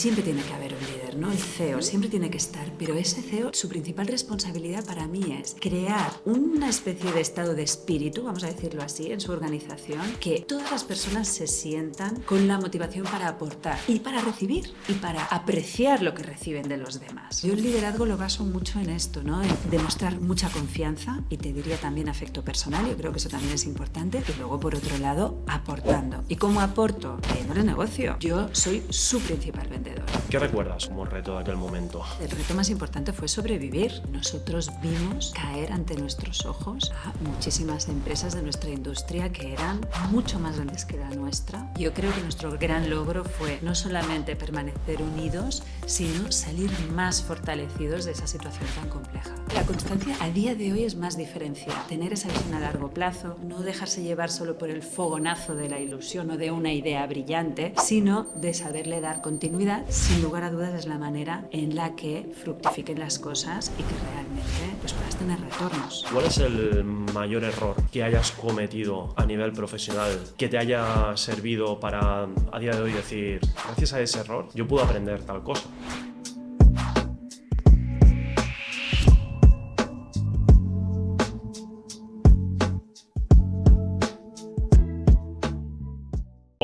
siempre tiene que haber un líder, ¿no? El CEO siempre tiene que estar, pero ese CEO, su principal responsabilidad para mí es crear una especie de estado de espíritu, vamos a decirlo así, en su organización, que todas las personas se sientan con la motivación para aportar y para recibir y para apreciar lo que reciben de los demás. Yo el liderazgo lo baso mucho en esto, ¿no? En demostrar mucha confianza y te diría también afecto personal, yo creo que eso también es importante, y luego por otro lado aportando. ¿Y cómo aporto? No es negocio. Yo soy su principal vendedor. ¿Qué recuerdas como reto de aquel momento? El reto más importante fue sobrevivir. Nosotros vimos caer ante nuestros ojos a muchísimas empresas de nuestra industria que eran mucho más grandes que la nuestra. Yo creo que nuestro gran logro fue no solamente permanecer unidos, sino salir más fortalecidos de esa situación tan compleja. La constancia a día de hoy es más diferencial. Tener esa visión a largo plazo, no dejarse llevar solo por el fogonazo de la ilusión o de una idea brillante, sino de saberle dar continuidad. Sin lugar a dudas es la manera en la que fructifiquen las cosas y que realmente pues, puedas tener retornos. ¿Cuál es el mayor error que hayas cometido a nivel profesional que te haya servido para a día de hoy decir, gracias a ese error yo puedo aprender tal cosa?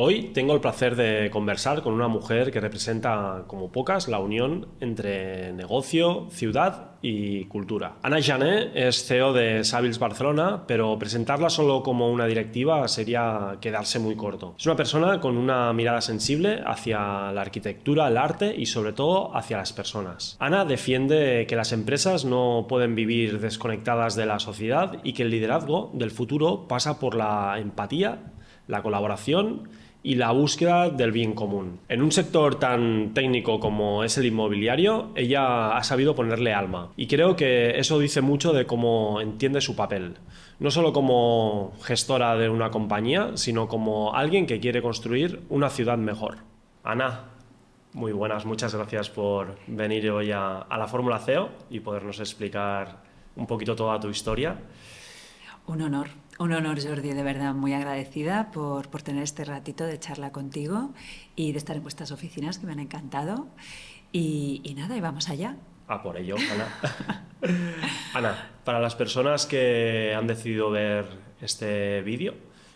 Hoy tengo el placer de conversar con una mujer que representa como pocas la unión entre negocio, ciudad y cultura. Ana Jané es CEO de Savills Barcelona, pero presentarla solo como una directiva sería quedarse muy corto. Es una persona con una mirada sensible hacia la arquitectura, el arte y sobre todo hacia las personas. Ana defiende que las empresas no pueden vivir desconectadas de la sociedad y que el liderazgo del futuro pasa por la empatía, la colaboración y la búsqueda del bien común. En un sector tan técnico como es el inmobiliario, ella ha sabido ponerle alma. Y creo que eso dice mucho de cómo entiende su papel. No solo como gestora de una compañía, sino como alguien que quiere construir una ciudad mejor. Ana, muy buenas, muchas gracias por venir hoy a la Fórmula CEO y podernos explicar un poquito toda tu historia. Un honor, Jordi, de verdad muy agradecida por tener este ratito de charla contigo y de estar en vuestras oficinas, que me han encantado. Y nada, y vamos allá. A por ello, Ana. Ana, para las personas que han decidido ver este vídeo,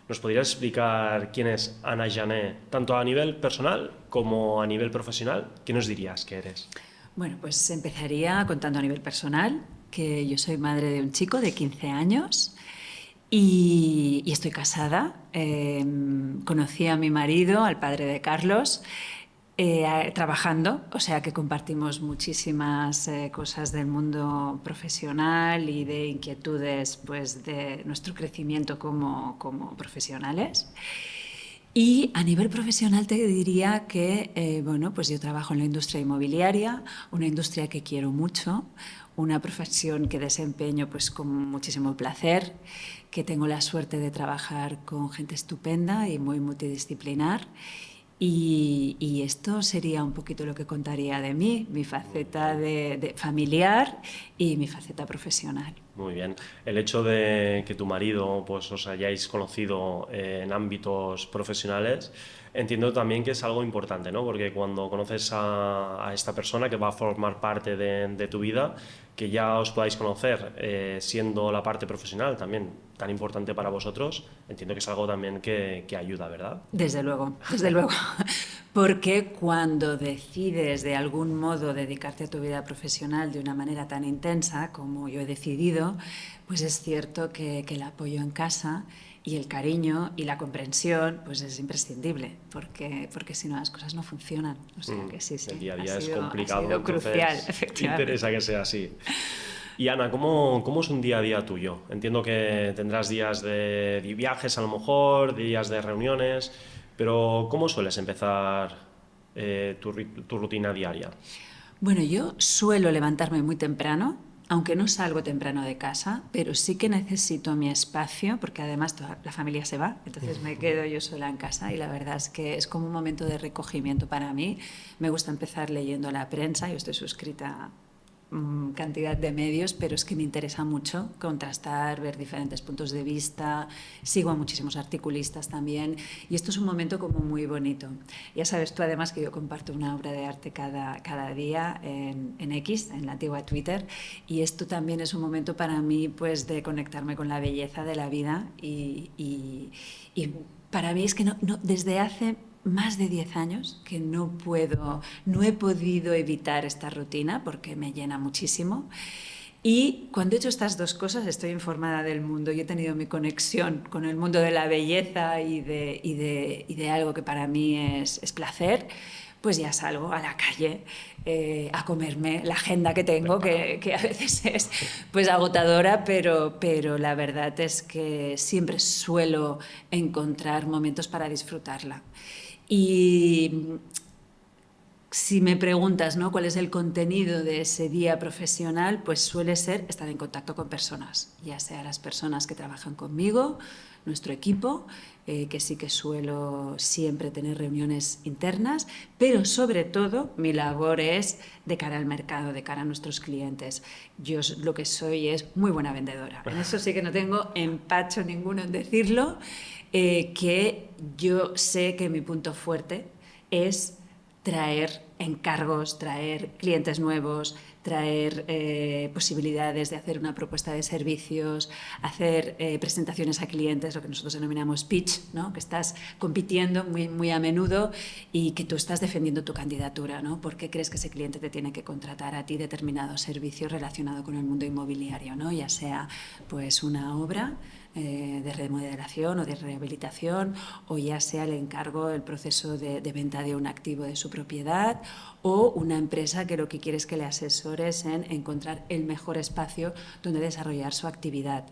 ¿nos podrías explicar quién es Ana Jané, tanto a nivel personal como a nivel profesional? ¿Qué nos dirías que eres? Bueno, pues empezaría contando a nivel personal, que yo soy madre de un chico de 15 años. Y estoy casada. Conocí a mi marido, al padre de Carlos, trabajando, o sea que compartimos muchísimas cosas del mundo profesional y de inquietudes pues, de nuestro crecimiento como profesionales. Y a nivel profesional te diría que bueno, pues yo trabajo en la industria inmobiliaria, una industria que quiero mucho, una profesión que desempeño pues con muchísimo placer, que tengo la suerte de trabajar con gente estupenda y muy multidisciplinar. Y esto sería un poquito lo que contaría de mí, mi faceta de familiar y mi faceta profesional. Muy bien. El hecho de que tu marido pues, os hayáis conocido en ámbitos profesionales, entiendo también que es algo importante, ¿no? Porque cuando conoces a esta persona que va a formar parte de tu vida, que ya os podáis conocer siendo la parte profesional también tan importante para vosotros, entiendo que es algo también que ayuda, ¿verdad? Desde luego, desde luego. Porque cuando decides de algún modo dedicarte a tu vida profesional de una manera tan intensa como yo he decidido, pues es cierto que el apoyo en casa y el cariño y la comprensión pues es imprescindible, porque si no las cosas no funcionan. O sea que sí, el día a día es complicado. Ha sido crucial, efectivamente. Me interesa que sea así. Y Ana, ¿cómo es un día a día tuyo? Entiendo que tendrás días de viajes a lo mejor, días de reuniones, pero ¿cómo sueles empezar tu rutina diaria? Bueno, yo suelo levantarme muy temprano, aunque no salgo temprano de casa, pero sí que necesito mi espacio, porque además toda la familia se va, entonces me quedo yo sola en casa y la verdad es que es como un momento de recogimiento para mí. Me gusta empezar leyendo la prensa, yo estoy suscrita cantidad de medios, pero es que me interesa mucho contrastar, ver diferentes puntos de vista, sigo a muchísimos articulistas también, y esto es un momento como muy bonito. Ya sabes tú además que yo comparto una obra de arte cada día en X, en la antigua Twitter, y esto también es un momento para mí pues de conectarme con la belleza de la vida y para mí es que desde hace más de 10 años que no he podido evitar esta rutina porque me llena muchísimo. Y cuando he hecho estas dos cosas estoy informada del mundo y he tenido mi conexión con el mundo de la belleza y de algo que para mí es placer, pues ya salgo a la calle a comerme la agenda que tengo, que a veces es pues agotadora, pero la verdad es que siempre suelo encontrar momentos para disfrutarla. Y si me preguntas, ¿no?, cuál es el contenido de ese día profesional, pues suele ser estar en contacto con personas, ya sea las personas que trabajan conmigo, nuestro equipo, que sí que suelo siempre tener reuniones internas, pero sobre todo mi labor es de cara al mercado, de cara a nuestros clientes. Yo lo que soy es muy buena vendedora. En eso sí que no tengo empacho ninguno en decirlo, que yo sé que mi punto fuerte es traer encargos, traer clientes nuevos, traer posibilidades de hacer una propuesta de servicios, hacer presentaciones a clientes, lo que nosotros denominamos pitch, ¿no?, que estás compitiendo muy a menudo y que tú estás defendiendo tu candidatura, ¿no?, porque crees que ese cliente te tiene que contratar a ti determinado servicio relacionado con el mundo inmobiliario, ¿no?, ya sea pues una obra de remodelación o de rehabilitación, o ya sea el encargo, el proceso de venta de un activo de su propiedad, o una empresa que lo que quiere es que le asesores en encontrar el mejor espacio donde desarrollar su actividad.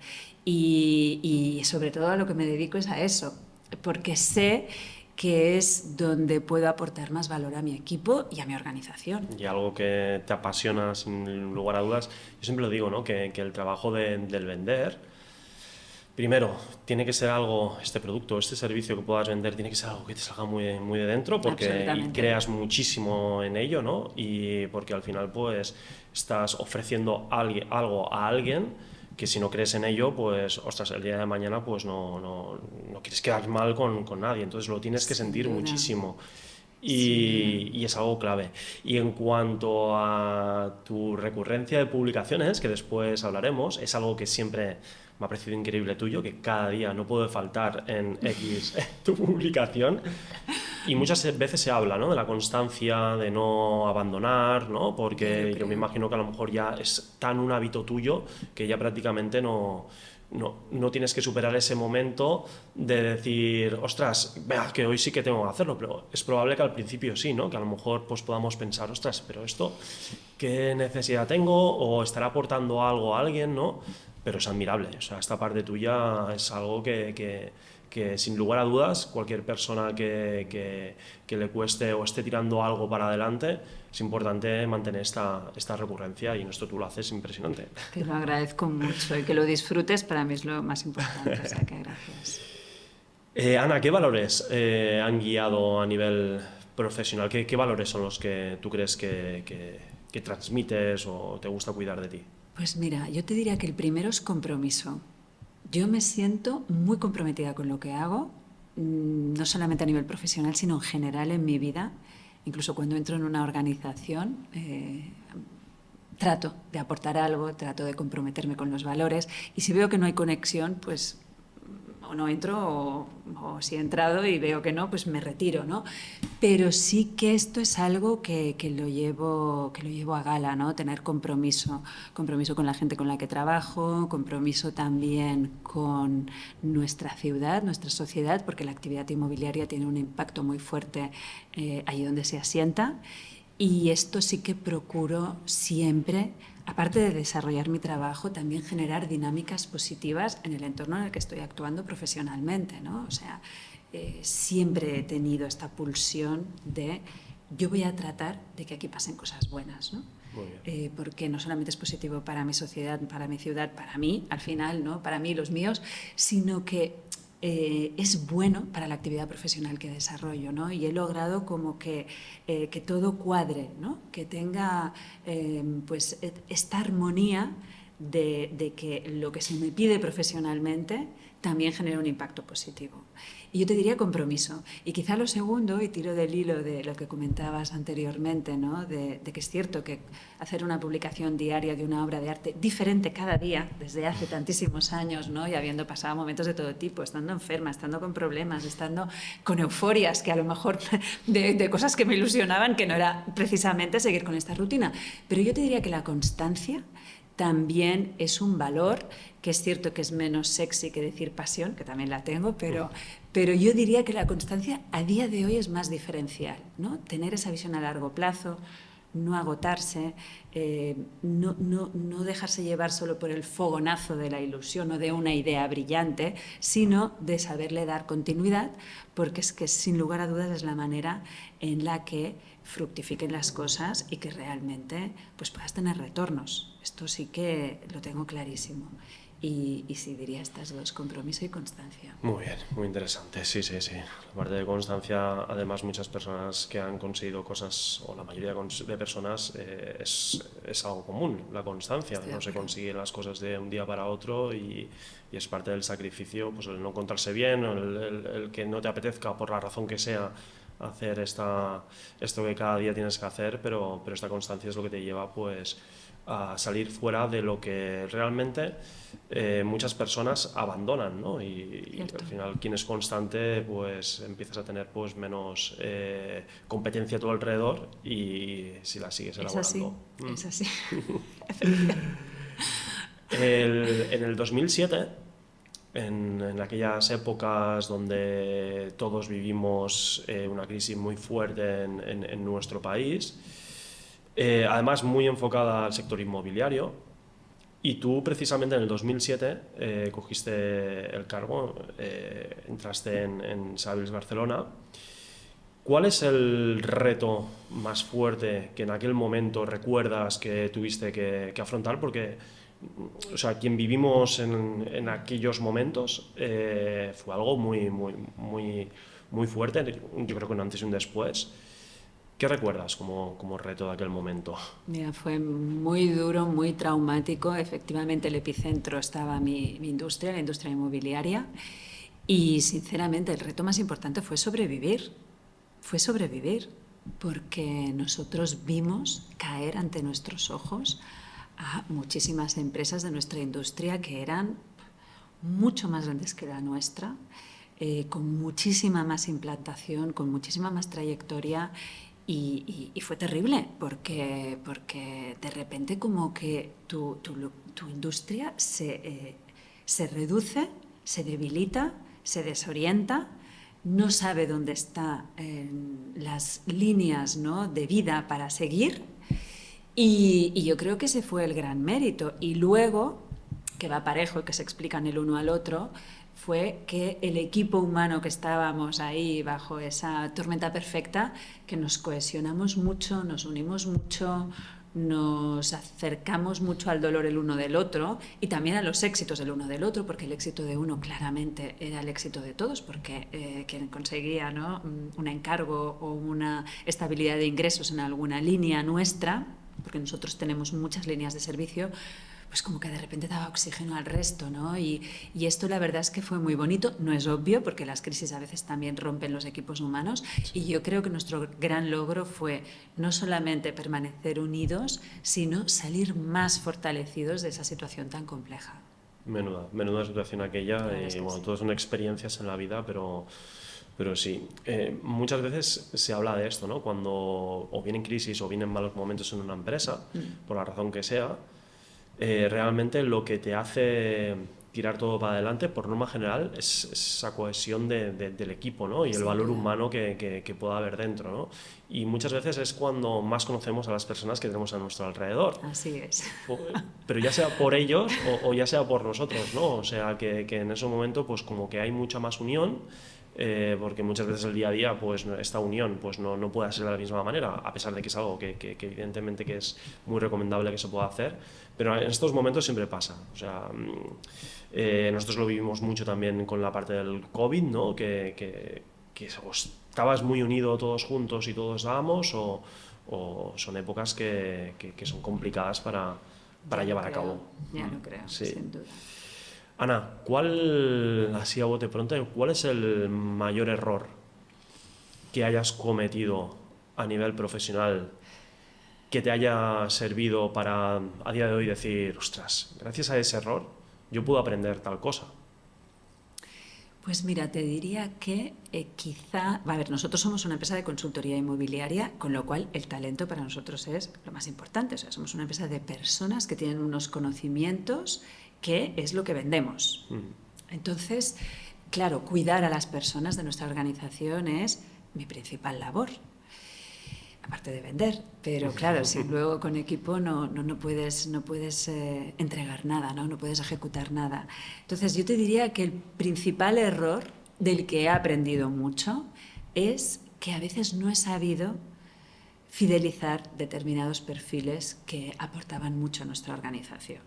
Y sobre todo a lo que me dedico es a eso, porque sé que es donde puedo aportar más valor a mi equipo y a mi organización. Y algo que te apasiona sin lugar a dudas, yo siempre lo digo, ¿no?, que el trabajo del vender, primero, tiene que ser algo, este producto, este servicio que puedas vender, tiene que ser algo que te salga muy de dentro, porque y creas muchísimo en ello, ¿no? Y porque al final, pues, estás ofreciendo algo a alguien que si no crees en ello, pues, ostras, el día de mañana, pues, no quieres quedar mal con nadie. Entonces, lo tienes que sentir muchísimo. Y es algo clave. Y en cuanto a tu recurrencia de publicaciones, que después hablaremos, es algo que siempre me ha parecido increíble tuyo, que cada día no puede faltar en X tu publicación. Y muchas veces se habla, ¿no?, de la constancia, de no abandonar, ¿no?, porque yo me imagino que a lo mejor ya es tan un hábito tuyo que ya prácticamente no tienes que superar ese momento de decir, ostras, vea, que hoy sí que tengo que hacerlo, pero es probable que al principio sí, ¿no?, que a lo mejor pues podamos pensar, ostras, pero esto, ¿qué necesidad tengo? O estará aportando algo a alguien, ¿no? Pero es admirable, o sea, esta parte tuya es algo que sin lugar a dudas, cualquier persona que le cueste o esté tirando algo para adelante, es importante mantener esta recurrencia, y esto tú lo haces impresionante. Te lo agradezco mucho, y que lo disfrutes para mí es lo más importante, o sea que gracias. Ana, ¿qué valores han guiado a nivel profesional? ¿Qué valores son los que tú crees que transmites o te gusta cuidar de ti? Pues mira, yo te diría que el primero es compromiso. Yo me siento muy comprometida con lo que hago, no solamente a nivel profesional, sino en general en mi vida. Incluso cuando entro en una organización, trato de aportar algo, trato de comprometerme con los valores, y si veo que no hay conexión, pues o no entro, o si he entrado y veo que no, pues me retiro, ¿no? Pero sí que esto es algo que lo llevo a gala, ¿no? Tener compromiso con la gente con la que trabajo, compromiso también con nuestra ciudad, nuestra sociedad, porque la actividad inmobiliaria tiene un impacto muy fuerte allí donde se asienta, y esto sí que procuro siempre, aparte de desarrollar mi trabajo, también generar dinámicas positivas en el entorno en el que estoy actuando profesionalmente, ¿no? O sea, siempre he tenido esta pulsión de yo voy a tratar de que aquí pasen cosas buenas, ¿no? Muy bien. Porque no solamente es positivo para mi sociedad, para mi ciudad, para mí, al final, ¿no?, para mí y los míos, sino que es bueno para la actividad profesional que desarrollo, ¿no? Y he logrado como que todo cuadre, ¿no? Que tenga pues esta armonía de que lo que se me pide profesionalmente también genera un impacto positivo. Y yo te diría compromiso. Y quizá lo segundo, y tiro del hilo de lo que comentabas anteriormente, ¿no? de que es cierto que hacer una publicación diaria de una obra de arte diferente cada día, desde hace tantísimos años, ¿no? Y habiendo pasado momentos de todo tipo, estando enferma, estando con problemas, estando con euforias, que a lo mejor de cosas que me ilusionaban, que no era precisamente seguir con esta rutina. Pero yo te diría que la constancia también es un valor, que es cierto que es menos sexy que decir pasión, que también la tengo, pero yo diría que la constancia a día de hoy es más diferencial, ¿no? Tener esa visión a largo plazo, no agotarse, no dejarse llevar solo por el fogonazo de la ilusión o de una idea brillante, sino de saberle dar continuidad, porque es que sin lugar a dudas es la manera en la que fructifiquen las cosas y que realmente pues puedas tener retornos. Esto sí que lo tengo clarísimo. Y sí, diría estas dos, compromiso y constancia. Muy bien, muy interesante, sí. La parte de constancia, además muchas personas que han conseguido cosas, o la mayoría de personas, es algo común, la constancia. No se consiguen las cosas de un día para otro y es parte del sacrificio, pues el no encontrarse bien, el que no te apetezca por la razón que sea hacer esto que cada día tienes que hacer, pero esta constancia es lo que te lleva pues a salir fuera de lo que realmente muchas personas abandonan, ¿no? Y al final quien es constante pues empiezas a tener pues menos competencia a tu alrededor y si la sigues elaborando. Es así. En el 2007, en aquellas épocas donde todos vivimos una crisis muy fuerte en nuestro país, además muy enfocada al sector inmobiliario, y tú precisamente en el 2007 cogiste el cargo, entraste en Savills Barcelona. ¿Cuál es el reto más fuerte que en aquel momento recuerdas que tuviste que afrontar? Porque o sea, quien vivimos en aquellos momentos fue algo muy fuerte, yo creo que un antes y un después. ¿Qué recuerdas como reto de aquel momento? Mira, fue muy duro, muy traumático. Efectivamente, el epicentro estaba mi industria, la industria inmobiliaria. Y, sinceramente, el reto más importante fue sobrevivir. Fue sobrevivir, porque nosotros vimos caer ante nuestros ojos a muchísimas empresas de nuestra industria que eran mucho más grandes que la nuestra, con muchísima más implantación, con muchísima más trayectoria. Y fue terrible porque de repente como que tu industria se reduce, se debilita, se desorienta, no sabe dónde están las líneas, ¿no?, de vida para seguir. Y yo creo que ese fue el gran mérito. Y luego, que va parejo y que se explican el uno al otro, fue que el equipo humano que estábamos ahí bajo esa tormenta perfecta, que nos cohesionamos mucho, nos unimos mucho, nos acercamos mucho al dolor el uno del otro y también a los éxitos del uno del otro, porque el éxito de uno claramente era el éxito de todos, porque quien conseguía, ¿no?, un encargo o una estabilidad de ingresos en alguna línea nuestra, porque nosotros tenemos muchas líneas de servicio, pues como que de repente daba oxígeno al resto, ¿no? Y esto la verdad es que fue muy bonito. No es obvio, porque las crisis a veces también rompen los equipos humanos. Sí. Y yo creo que nuestro gran logro fue no solamente permanecer unidos, sino salir más fortalecidos de esa situación tan compleja. Menuda situación aquella. Y bueno, todas son experiencias en la vida, pero sí, muchas veces se habla de esto, ¿no? Cuando o vienen crisis o vienen malos momentos en una empresa, por la razón que sea, realmente lo que te hace tirar todo para adelante, por norma general, es esa cohesión del equipo, ¿no? Y el valor humano que pueda haber dentro, ¿no? Y muchas veces es cuando más conocemos a las personas que tenemos a nuestro alrededor. Así es. Pero ya sea por ellos o ya sea por nosotros, ¿no? O sea, que en ese momento pues como que hay mucha más unión, porque muchas veces el día a día, pues esta unión pues no puede ser de la misma manera, a pesar de que es algo que evidentemente que es muy recomendable que se pueda hacer, pero en estos momentos siempre pasa. O sea, nosotros lo vivimos mucho también con la parte del COVID, ¿no? Que estabas muy unido todos juntos y todos dábamos, o son épocas que son complicadas para llevar a cabo. Ya lo creo, Sí. sin duda. Ana, así a bote pronto, ¿cuál es el mayor error que hayas cometido a nivel profesional que te haya servido para a día de hoy decir, ostras, gracias a ese error yo puedo aprender tal cosa? Pues mira, te diría que quizá, a ver, nosotros somos una empresa de consultoría inmobiliaria, con lo cual el talento para nosotros es lo más importante. O sea, somos una empresa de personas que tienen unos conocimientos que es lo que vendemos. Entonces, claro, cuidar a las personas de nuestra organización es mi principal labor. Aparte de vender, pero claro, si luego con equipo no puedes entregar nada, no puedes ejecutar nada. Entonces yo te diría que el principal error del que he aprendido mucho es que a veces no he sabido fidelizar determinados perfiles que aportaban mucho a nuestra organización.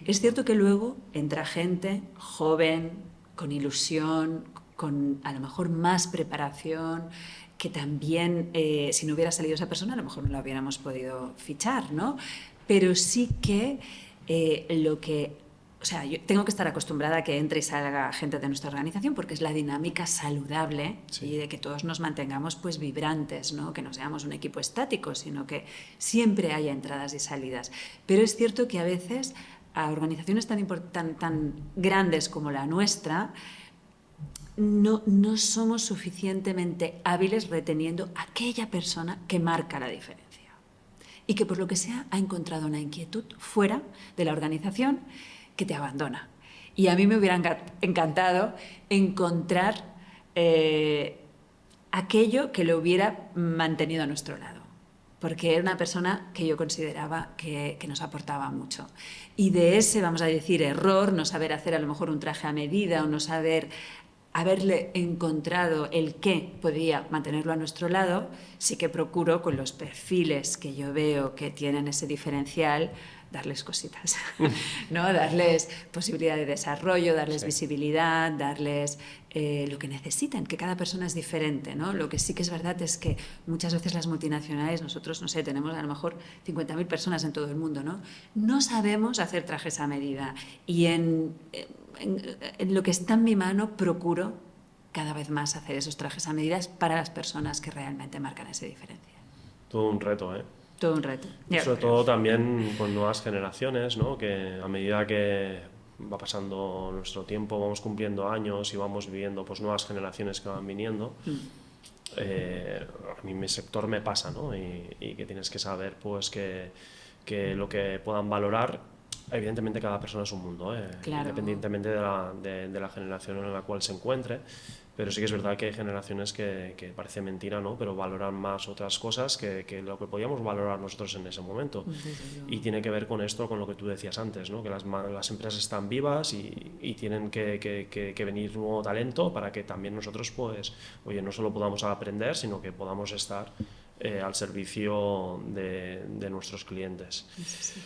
Es cierto que luego entra gente joven, con ilusión, con a lo mejor más preparación, que también, si no hubiera salido esa persona, a lo mejor no la hubiéramos podido fichar, ¿no? Pero sí que o sea, yo tengo que estar acostumbrada a que entre y salga gente de nuestra organización porque es la dinámica saludable, sí, y de que todos nos mantengamos pues vibrantes, ¿no? Que no seamos un equipo estático, sino que siempre haya entradas y salidas. Pero es cierto que a veces a organizaciones tan grandes como la nuestra, no somos suficientemente hábiles reteniendo a aquella persona que marca la diferencia y que por lo que sea ha encontrado una inquietud fuera de la organización que te abandona. Y a mí me hubiera encantado encontrar aquello que lo hubiera mantenido a nuestro lado, porque era una persona que yo consideraba que nos aportaba mucho. Y de ese, vamos a decir, error, no saber hacer a lo mejor un traje a medida o no saber haberle encontrado el qué podía mantenerlo a nuestro lado, sí que procuro con los perfiles que yo veo que tienen ese diferencial, darles cositas, ¿no? Darles posibilidad de desarrollo, darles Sí. visibilidad, darles lo que necesitan, que cada persona es diferente, ¿no? Lo que sí que es verdad es que muchas veces las multinacionales, nosotros, no sé, tenemos a lo mejor 50.000 personas en todo el mundo, ¿no? No sabemos hacer trajes a medida y en lo que está en mi mano procuro cada vez más hacer esos trajes a medidas para las personas que realmente marcan esa diferencia. Todo un reto, ¿eh? Todo un reto. Sobre todo también con nuevas generaciones, ¿no? Que a medida que va pasando nuestro tiempo, vamos cumpliendo años y vamos viviendo pues, nuevas generaciones que van viniendo. A mí mi sector me pasa, ¿no? Y que tienes que saber pues, que lo que puedan valorar. Evidentemente cada persona es un mundo, Claro. independientemente de la generación en la cual se encuentre, pero sí que es verdad que hay generaciones que parece mentira, ¿no? Pero valoran más otras cosas que lo que podíamos valorar nosotros en ese momento. Y tiene que ver con esto, con lo que tú decías antes, ¿no? Que las empresas están vivas y tienen que venir nuevo talento para que también nosotros, pues, oye, no solo podamos aprender, sino que podamos estar al servicio de nuestros clientes. Sí.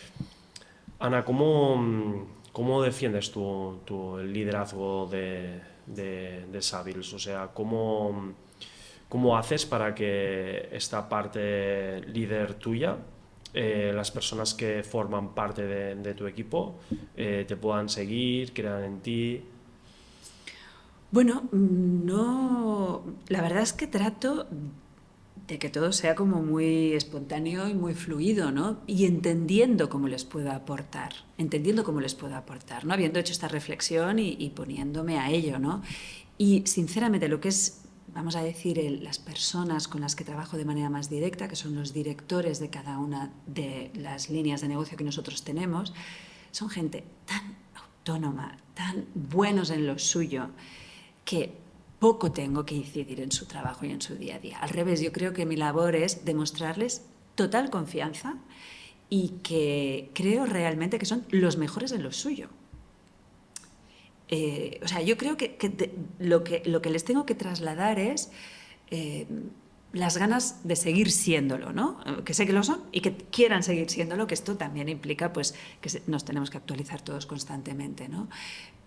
Ana, ¿cómo defiendes el liderazgo de Savills? O sea, ¿cómo haces para que esta parte líder tuya, las personas que forman parte de tu equipo, te puedan seguir, crean en ti? Bueno, la verdad es que trato de que todo sea como muy espontáneo y muy fluido, ¿no? Y entendiendo cómo les puedo aportar, ¿no? Habiendo hecho esta reflexión y poniéndome a ello, ¿no? Y sinceramente lo que es, vamos a decir, las personas con las que trabajo de manera más directa, que son los directores de cada una de las líneas de negocio que nosotros tenemos, son gente tan autónoma, tan buenos en lo suyo, que poco tengo que incidir en su trabajo y en su día a día. Al revés, yo creo que mi labor es demostrarles total confianza y que creo realmente que son los mejores en lo suyo. O sea, yo creo que lo que les tengo que trasladar es las ganas de seguir siéndolo, ¿no? Que sé que lo son y que quieran seguir siéndolo, que esto también implica pues, que nos tenemos que actualizar todos constantemente, ¿no?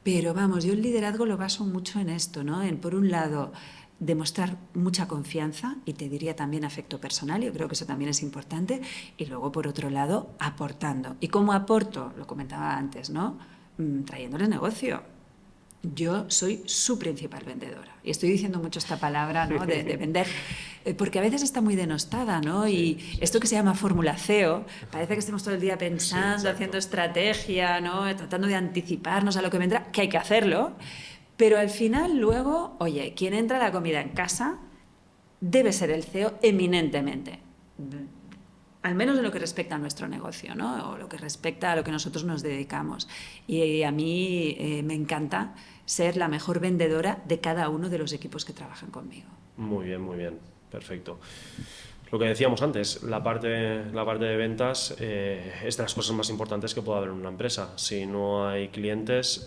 Pero vamos, yo el liderazgo lo baso mucho en esto, ¿no? En, por un lado, demostrar mucha confianza y te diría también afecto personal, yo creo que eso también es importante, y luego, por otro lado, aportando. ¿Y cómo aporto? Lo comentaba antes, ¿no? Trayéndoles negocio. Yo soy su principal vendedora. Y estoy diciendo mucho esta palabra, ¿no? de vender, porque a veces está muy denostada, ¿no? Y esto que se llama fórmula CEO, parece que estemos todo el día pensando, haciendo estrategia, ¿no? Tratando de anticiparnos a lo que vendrá, que hay que hacerlo, pero al final luego, oye, quien entra a la comida en casa debe ser el CEO eminentemente. Al menos en lo que respecta a nuestro negocio, ¿no? O lo que respecta a lo que nosotros nos dedicamos. Y a mí me encanta ser la mejor vendedora de cada uno de los equipos que trabajan conmigo. Muy bien, perfecto. Lo que decíamos antes, la parte de ventas es de las cosas más importantes que puede haber en una empresa. Si no hay clientes,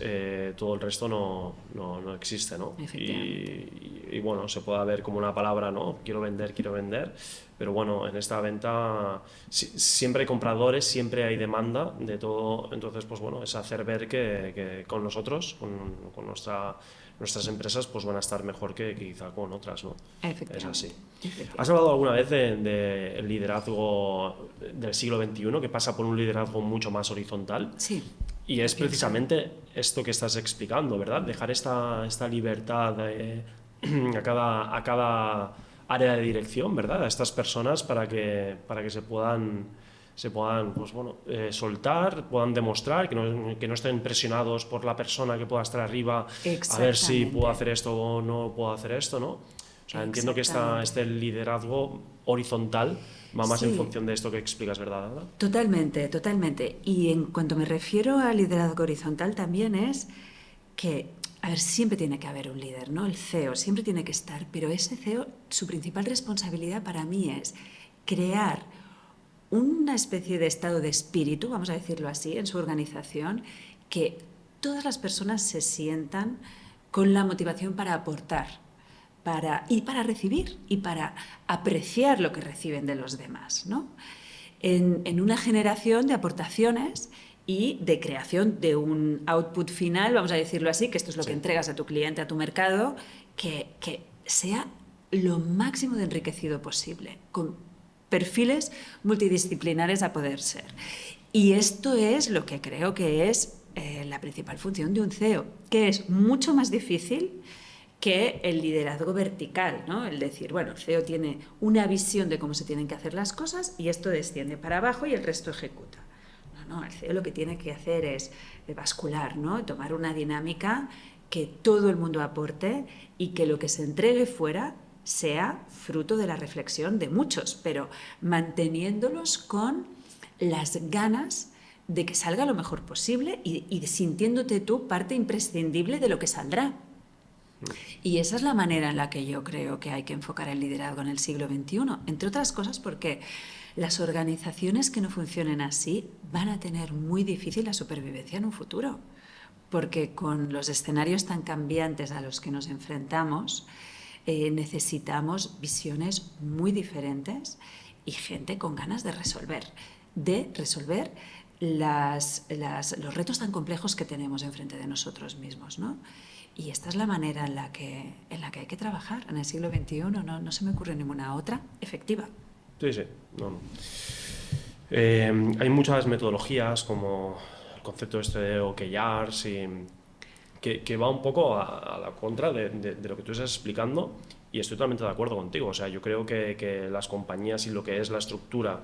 todo el resto no existe, ¿no? Y bueno, se puede ver como una palabra, ¿no? Quiero vender, pero bueno, en esta venta siempre hay compradores, siempre hay demanda de todo, entonces pues bueno, es hacer ver que con nosotros, con nuestras empresas pues van a estar mejor que quizá con otras, ¿no? Es así. ¿Has hablado alguna vez del liderazgo del siglo XXI, que pasa por un liderazgo mucho más horizontal? Sí. Y es precisamente esto que estás explicando, ¿verdad? Dejar esta libertad a cada área de dirección, ¿verdad? A estas personas para que se puedan pues bueno, soltar, puedan demostrar, que no estén presionados por la persona que pueda estar arriba, a ver si puedo hacer esto o no puedo hacer esto, ¿no? O sea, entiendo que este liderazgo horizontal va más en función de esto que explicas, ¿verdad? Totalmente. Y en cuanto me refiero al liderazgo horizontal también es que, a ver, siempre tiene que haber un líder, ¿no? El CEO siempre tiene que estar, pero ese CEO, su principal responsabilidad para mí es crear una especie de estado de espíritu, vamos a decirlo así, en su organización, que todas las personas se sientan con la motivación para aportar, para recibir y para apreciar lo que reciben de los demás, ¿no? En una generación de aportaciones y de creación de un output final, vamos a decirlo así, que esto es lo que entregas a tu cliente, a tu mercado, que sea lo máximo de enriquecido posible, con perfiles multidisciplinares a poder ser. Y esto es lo que creo que es la principal función de un CEO, que es mucho más difícil que el liderazgo vertical, ¿no? El decir, bueno, el CEO tiene una visión de cómo se tienen que hacer las cosas y esto desciende para abajo y el resto ejecuta. No, el CEO lo que tiene que hacer es bascular, ¿no? Tomar una dinámica que todo el mundo aporte y que lo que se entregue fuera sea fruto de la reflexión de muchos, pero manteniéndolos con las ganas de que salga lo mejor posible y sintiéndote tú parte imprescindible de lo que saldrá. Y esa es la manera en la que yo creo que hay que enfocar el liderazgo en el siglo XXI, entre otras cosas porque las organizaciones que no funcionen así van a tener muy difícil la supervivencia en un futuro, porque con los escenarios tan cambiantes a los que nos enfrentamos, necesitamos visiones muy diferentes y gente con ganas de resolver los retos tan complejos que tenemos enfrente de nosotros mismos, ¿no? Y esta es la manera en la que hay que trabajar en el siglo XXI, no se me ocurre ninguna otra efectiva. Sí. Hay muchas metodologías como el concepto este de OKRs que va un poco a la contra de lo que tú estás explicando y estoy totalmente de acuerdo contigo. O sea, yo creo que las compañías y lo que es la estructura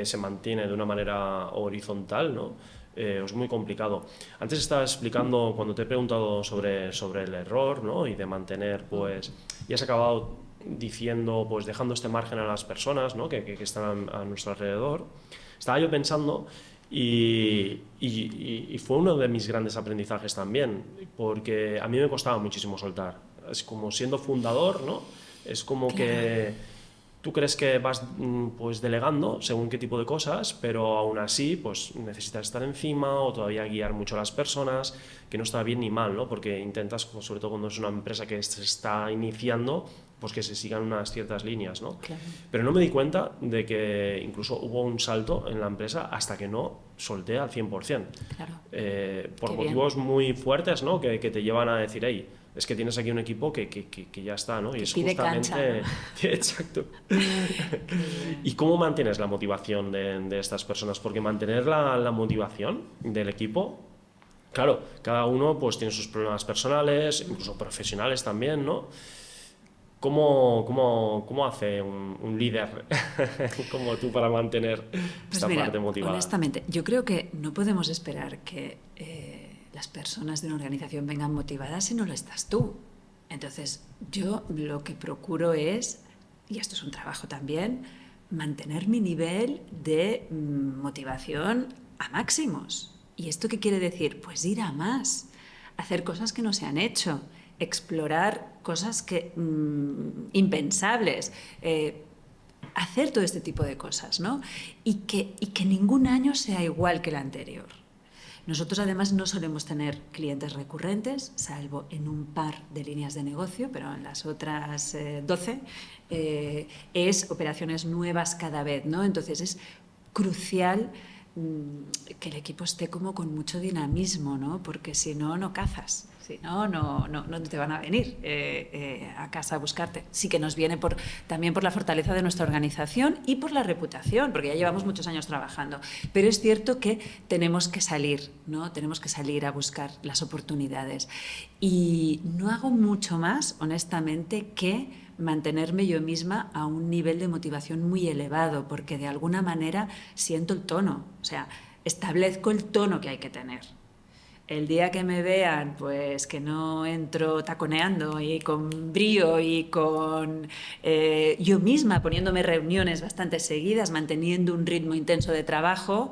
se mantiene de una manera horizontal, ¿no? Es muy complicado. Antes estabas explicando, cuando te he preguntado sobre el error, ¿no? Y de mantener, pues, y has acabado diciendo, pues, dejando este margen a las personas, ¿no? que están a nuestro alrededor. Estaba yo pensando y fue uno de mis grandes aprendizajes también, porque a mí me costaba muchísimo soltar. Es como siendo fundador, ¿no? Es como que Tú crees que vas pues delegando según qué tipo de cosas, pero aún así pues necesitas estar encima o todavía guiar mucho a las personas, que no está bien ni mal, ¿no? Porque intentas, pues, sobre todo cuando es una empresa que se está iniciando, pues que se sigan unas ciertas líneas, ¿no? Claro. Pero no me di cuenta de que incluso hubo un salto en la empresa hasta que no solté al 100%. Claro. Por Qué motivos muy fuertes, ¿no? Que te llevan a decir, hey, es que tienes aquí un equipo que ya está, ¿no? Y Que es pide justamente... cancha, ¿no? Exacto. ¿Y cómo mantienes la motivación de estas personas? Porque mantener la motivación del equipo, claro, cada uno pues tiene sus problemas personales, incluso profesionales también, ¿no? ¿Cómo hace un líder como tú para mantener esta parte motivada? Honestamente, yo creo que no podemos esperar que las personas de una organización vengan motivadas si no lo estás tú. Entonces, yo lo que procuro es, y esto es un trabajo también, mantener mi nivel de motivación a máximos. ¿Y esto qué quiere decir? Pues ir a más, hacer cosas que no se han hecho, explorar cosas que impensables, hacer todo este tipo de cosas, ¿no? Y que ningún año sea igual que el anterior. Nosotros además no solemos tener clientes recurrentes, salvo en un par de líneas de negocio, pero en las otras 12 es operaciones nuevas cada vez, ¿no? Entonces es crucial que el equipo esté como con mucho dinamismo, ¿no? Porque si no, no cazas. Si no, no te van a venir a casa a buscarte. Sí que nos viene también por la fortaleza de nuestra organización y por la reputación, porque ya llevamos muchos años trabajando. Pero es cierto que tenemos que salir, ¿no? Tenemos que salir a buscar las oportunidades. Y no hago mucho más, honestamente, que mantenerme yo misma a un nivel de motivación muy elevado, porque de alguna manera siento el tono, o sea, establezco el tono que hay que tener. El día que me vean, pues que no entro taconeando y con brío y con yo misma poniéndome reuniones bastante seguidas, manteniendo un ritmo intenso de trabajo,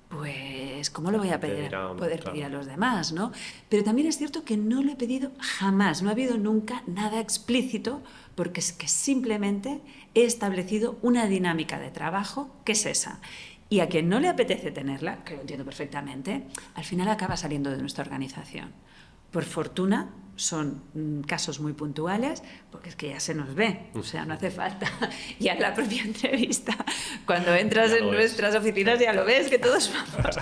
pues ¿cómo lo voy a pedir, poder pedir a los demás, ¿no? Pero también es cierto que no lo he pedido jamás, no ha habido nunca nada explícito, porque es que simplemente he establecido una dinámica de trabajo que es esa. Y a quien no le apetece tenerla, que lo entiendo perfectamente, al final acaba saliendo de nuestra organización. Por fortuna, son casos muy puntuales, porque es que ya se nos ve, o sea, no hace falta. Ya en la propia entrevista, cuando entras en nuestras oficinas ya lo ves, que todos vamos.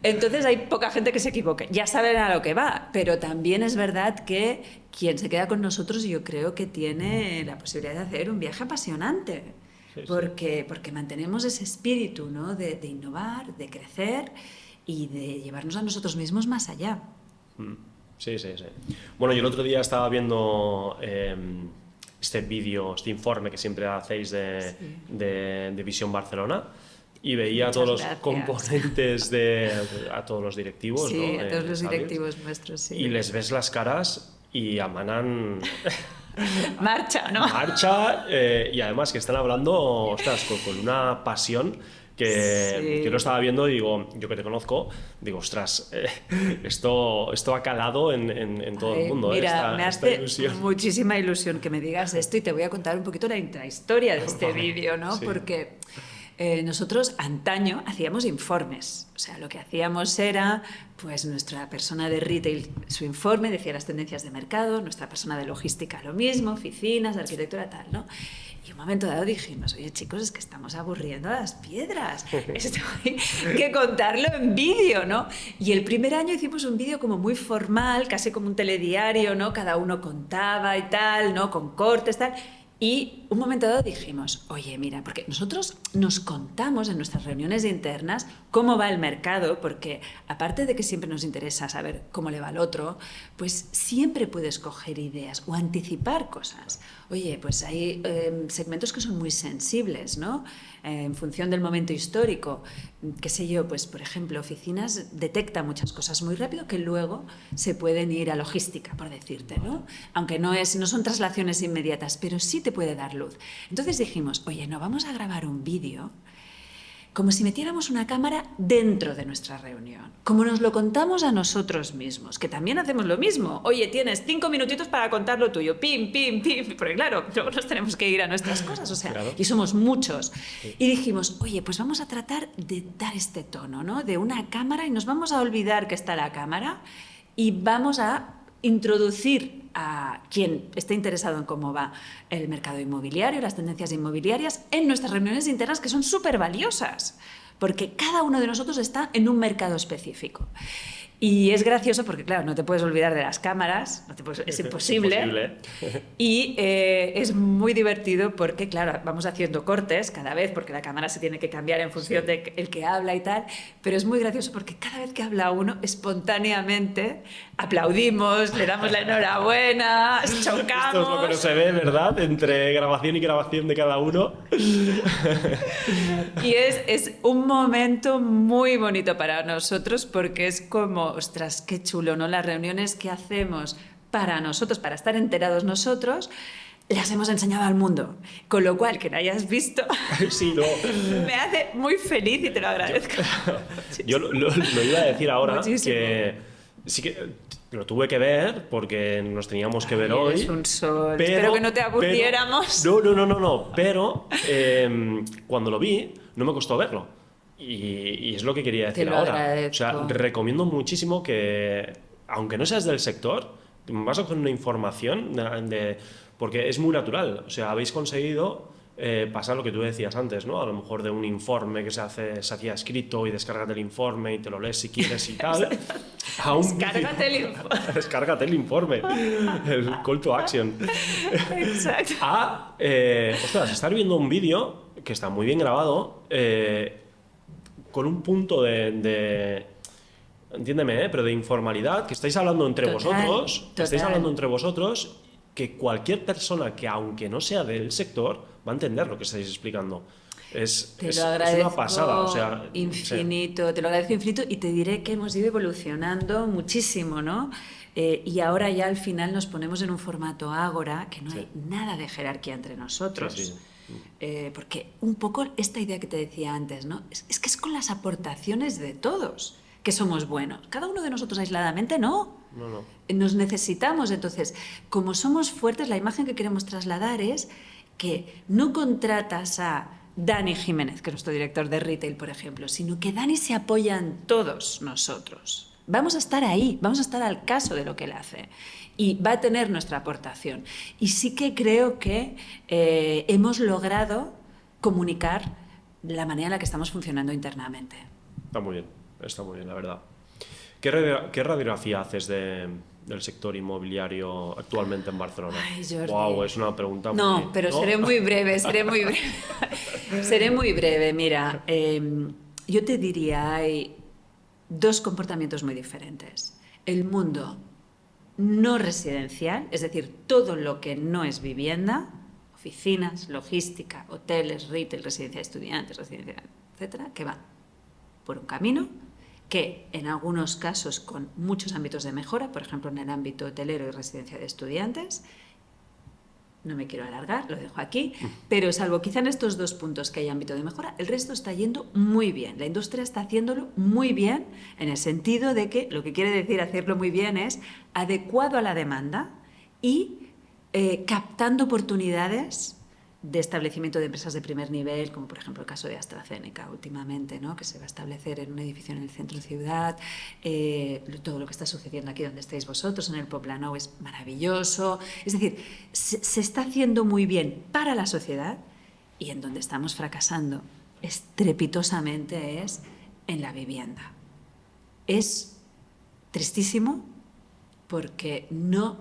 Entonces hay poca gente que se equivoque, ya saben a lo que va, pero también es verdad que quien se queda con nosotros yo creo que tiene la posibilidad de hacer un viaje apasionante. Porque mantenemos ese espíritu, ¿no? de innovar, de crecer y de llevarnos a nosotros mismos más allá. Sí. Bueno, yo el otro día estaba viendo este vídeo, este informe que siempre hacéis de Visión Barcelona y veía a todos los componentes, a todos los directivos. Sí, ¿no? A todos los directivos nuestros, sí. Y les ves las caras y amanan... Marcha, ¿no? Marcha, y además que están hablando, ostras, con una pasión que lo estaba viendo y digo, yo que te conozco, digo, ostras, esto ha calado en todo el mundo. Mira, me hace muchísima ilusión que me digas esto y te voy a contar un poquito la intrahistoria de este vídeo, ¿no? Sí. Porque nosotros antaño hacíamos informes, o sea, lo que hacíamos era, pues nuestra persona de retail su informe decía las tendencias de mercado, nuestra persona de logística lo mismo, oficinas, arquitectura, tal, ¿no? Y un momento dado dijimos, oye chicos, es que estamos aburriendo a las piedras, esto hay que contarlo en vídeo, ¿no? Y el primer año hicimos un vídeo como muy formal, casi como un telediario, ¿no? Cada uno contaba y tal, ¿no? Con cortes, tal... Y un momento dado dijimos, oye, mira, porque nosotros nos contamos en nuestras reuniones internas cómo va el mercado, porque aparte de que siempre nos interesa saber cómo le va al otro, pues siempre puedes coger ideas o anticipar cosas. Oye, pues hay segmentos que son muy sensibles, ¿no? En función del momento histórico, qué sé yo, pues por ejemplo, oficinas detecta muchas cosas muy rápido que luego se pueden ir a logística, por decirte, ¿no? Aunque no son traslaciones inmediatas, pero sí te puede dar luz. Entonces dijimos, oye, no, vamos a grabar un vídeo como si metiéramos una cámara dentro de nuestra reunión, como nos lo contamos a nosotros mismos, que también hacemos lo mismo. Oye, tienes 5 minutitos para contar lo tuyo, pim, pim, pim, porque claro, luego nos tenemos que ir a nuestras cosas, o sea, claro. y somos muchos. Sí. Y dijimos, oye, pues vamos a tratar de dar este tono, ¿no? De una cámara, y nos vamos a olvidar que está la cámara y vamos a introducir a quien esté interesado en cómo va el mercado inmobiliario, las tendencias inmobiliarias, en nuestras reuniones internas, que son súper valiosas, porque cada uno de nosotros está en un mercado específico. Y es gracioso porque, claro, no te puedes olvidar de las cámaras, es imposible. Y es muy divertido porque, claro, vamos haciendo cortes cada vez, porque la cámara se tiene que cambiar en función de el que habla y tal, pero es muy gracioso porque cada vez que habla uno, espontáneamente aplaudimos, le damos la enhorabuena, chocamos. Esto es lo que no se ve, ¿verdad? Entre grabación y grabación de cada uno. Y es un momento muy bonito para nosotros porque es como, ostras, qué chulo, ¿no? Las reuniones que hacemos para nosotros, para estar enterados nosotros, las hemos enseñado al mundo. Con lo cual, que no hayas visto, sí, no. me hace muy feliz y te lo agradezco. Yo lo iba a decir ahora, muchísimo. Que sí que lo tuve que ver porque nos teníamos que ver hoy. Es un sol. Pero, espero que no te aburriéramos. No. Pero cuando lo vi, no me costó verlo. Y es lo que quería decir ahora. Agradezco. O sea, recomiendo muchísimo que, aunque no seas del sector, vas a coger una información porque es muy natural. O sea, habéis conseguido pasar lo que tú decías antes, ¿no? A lo mejor de un informe que se hacía escrito y descárgate el informe y te lo lees si quieres y tal. Descárgate el informe. Descárgate el informe. El call to action. Exacto. Ostras, estar viendo un vídeo que está muy bien grabado, con un punto entiéndeme, pero de informalidad, que estáis hablando entre vosotros, que estáis hablando entre vosotros, que cualquier persona que, aunque no sea del sector, va a entender lo que estáis explicando. Es una pasada. O sea, infinito, te lo agradezco infinito y te diré que hemos ido evolucionando muchísimo, ¿no? Y ahora ya al final nos ponemos en un formato ágora, que no hay nada de jerarquía entre nosotros. Sí. Porque un poco esta idea que te decía antes, ¿no? Es que es con las aportaciones de todos que somos buenos. Cada uno de nosotros aisladamente no. Nos necesitamos. Entonces, como somos fuertes, la imagen que queremos trasladar es que no contratas a Dani Jiménez, que es nuestro director de retail, por ejemplo, sino que Dani se apoya en todos nosotros. Vamos a estar ahí, vamos a estar al caso de lo que él hace y va a tener nuestra aportación. Y sí que creo que hemos logrado comunicar la manera en la que estamos funcionando internamente. Está muy bien, la verdad. ¿Qué radiografía haces del sector inmobiliario actualmente en Barcelona? Ay, Jordi. Wow, es una pregunta muy... No, pero ¿no? seré muy breve. Seré muy breve. Mira, yo te diría, hay dos comportamientos muy diferentes. El mundo no residencial, es decir, todo lo que no es vivienda, oficinas, logística, hoteles, retail, residencia de estudiantes, residencia, etcétera, que va por un camino que en algunos casos con muchos ámbitos de mejora, por ejemplo en el ámbito hotelero y residencia de estudiantes, no me quiero alargar, lo dejo aquí, pero salvo quizá en estos dos puntos que hay ámbito de mejora, el resto está yendo muy bien. La industria está haciéndolo muy bien en el sentido de que lo que quiere decir hacerlo muy bien es adecuado a la demanda y captando oportunidades de establecimiento de empresas de primer nivel, como por ejemplo el caso de AstraZeneca últimamente, ¿no? Que se va a establecer en un edificio en el centro ciudad. Todo lo que está sucediendo aquí donde estáis vosotros, en el Poblenou, es maravilloso. Es decir, se está haciendo muy bien para la sociedad y en donde estamos fracasando estrepitosamente es en la vivienda. Es tristísimo porque no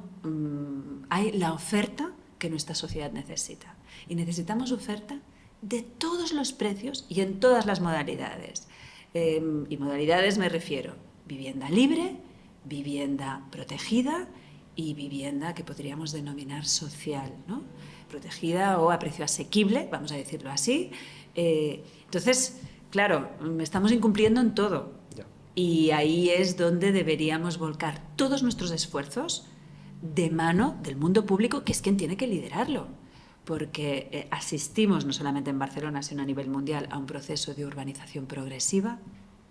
hay la oferta que nuestra sociedad necesita. Y necesitamos oferta de todos los precios y en todas las modalidades. Y modalidades me refiero vivienda libre, vivienda protegida y vivienda que podríamos denominar social, ¿no? Protegida o a precio asequible, vamos a decirlo así. Entonces, claro, estamos incumpliendo en todo. Y ahí es donde deberíamos volcar todos nuestros esfuerzos de mano del mundo público, que es quien tiene que liderarlo. porque asistimos no solamente en Barcelona, sino a nivel mundial a un proceso de urbanización progresiva,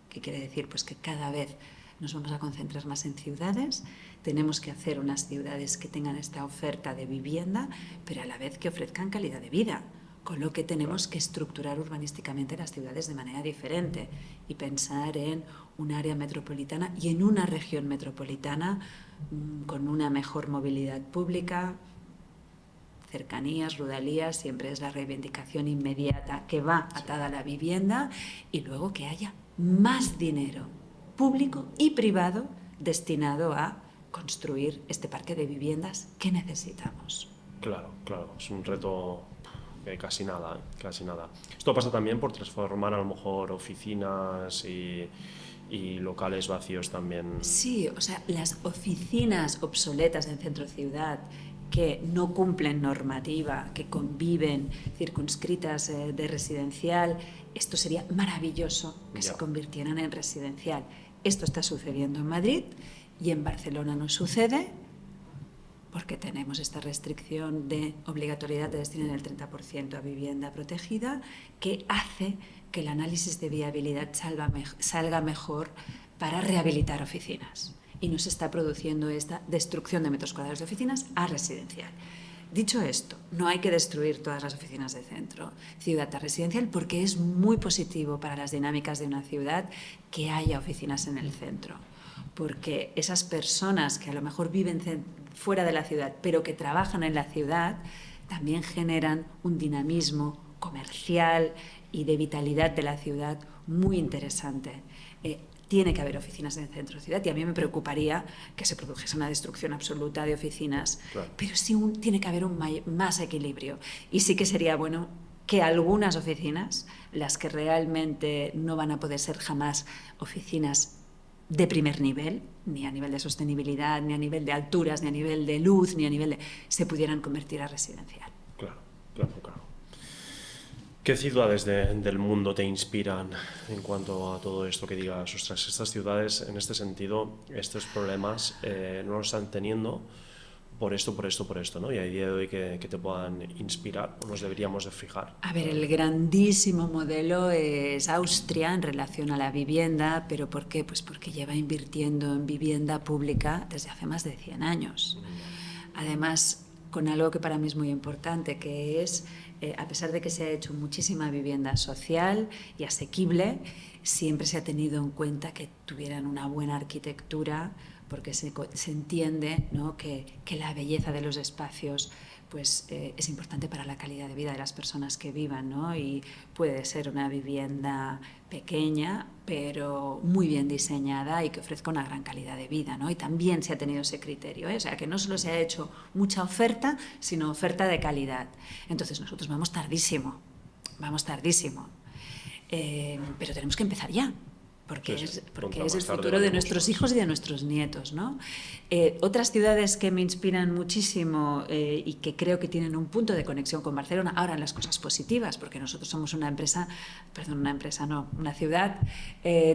que quiere decir pues, que cada vez nos vamos a concentrar más en ciudades, tenemos que hacer unas ciudades que tengan esta oferta de vivienda, pero a la vez que ofrezcan calidad de vida, con lo que tenemos que estructurar urbanísticamente las ciudades de manera diferente y pensar en un área metropolitana y en una región metropolitana con una mejor movilidad pública, cercanías, rodalías, siempre es la reivindicación inmediata que va atada a la vivienda, y luego que haya más dinero público y privado destinado a construir este parque de viviendas que necesitamos. Claro, claro, es un reto que casi nada, casi nada. Esto pasa también por transformar a lo mejor oficinas y locales vacíos también. Sí, o sea, las oficinas obsoletas en centro-ciudad que no cumplen normativa, que conviven circunscritas de residencial, esto sería maravilloso que se convirtieran en residencial. Esto está sucediendo en Madrid y en Barcelona no sucede porque tenemos esta restricción de obligatoriedad de destinar el 30% a vivienda protegida, que hace que el análisis de viabilidad salga mejor para rehabilitar oficinas. Y no se está produciendo esta destrucción de metros cuadrados de oficinas a residencial. Dicho esto, no hay que destruir todas las oficinas de centro, ciudad a residencial, porque es muy positivo para las dinámicas de una ciudad que haya oficinas en el centro. Porque esas personas que a lo mejor viven fuera de la ciudad, pero que trabajan en la ciudad, también generan un dinamismo comercial y de vitalidad de la ciudad muy interesante. Tiene que haber oficinas en el centro de ciudad y a mí me preocuparía que se produjese una destrucción absoluta de oficinas, claro. Pero sí tiene que haber más equilibrio, y sí que sería bueno que algunas oficinas, las que realmente no van a poder ser jamás oficinas de primer nivel, ni a nivel de sostenibilidad, ni a nivel de alturas, ni a nivel de luz, ni a nivel de... se pudieran convertir a residencial. Claro, claro, claro. ¿Qué ciudades del mundo te inspiran en cuanto a todo esto que digas? Ostras, estas ciudades, en este sentido, estos problemas no los están teniendo por esto, ¿no? Y a día de hoy que te puedan inspirar, o nos deberíamos de fijar. A ver, el grandísimo modelo es Austria en relación a la vivienda, ¿pero por qué? Pues porque lleva invirtiendo en vivienda pública desde hace más de 100 años. Además, con algo que para mí es muy importante, que es, a pesar de que se ha hecho muchísima vivienda social y asequible, siempre se ha tenido en cuenta que tuvieran una buena arquitectura, porque se entiende, ¿no?, que la belleza de los espacios pues, es importante para la calidad de vida de las personas que vivan, ¿no? Y puede ser una vivienda pequeña, pero muy bien diseñada y que ofrezca una gran calidad de vida, ¿no? Y también se ha tenido ese criterio, ¿eh? O sea, que no solo se ha hecho mucha oferta, sino oferta de calidad. Entonces nosotros vamos tardísimo, pero tenemos que empezar ya. Porque es el futuro de nuestros hijos y de nuestros nietos, ¿no? Otras ciudades que me inspiran muchísimo y que creo que tienen un punto de conexión con Barcelona, ahora en las cosas positivas, porque nosotros somos una ciudad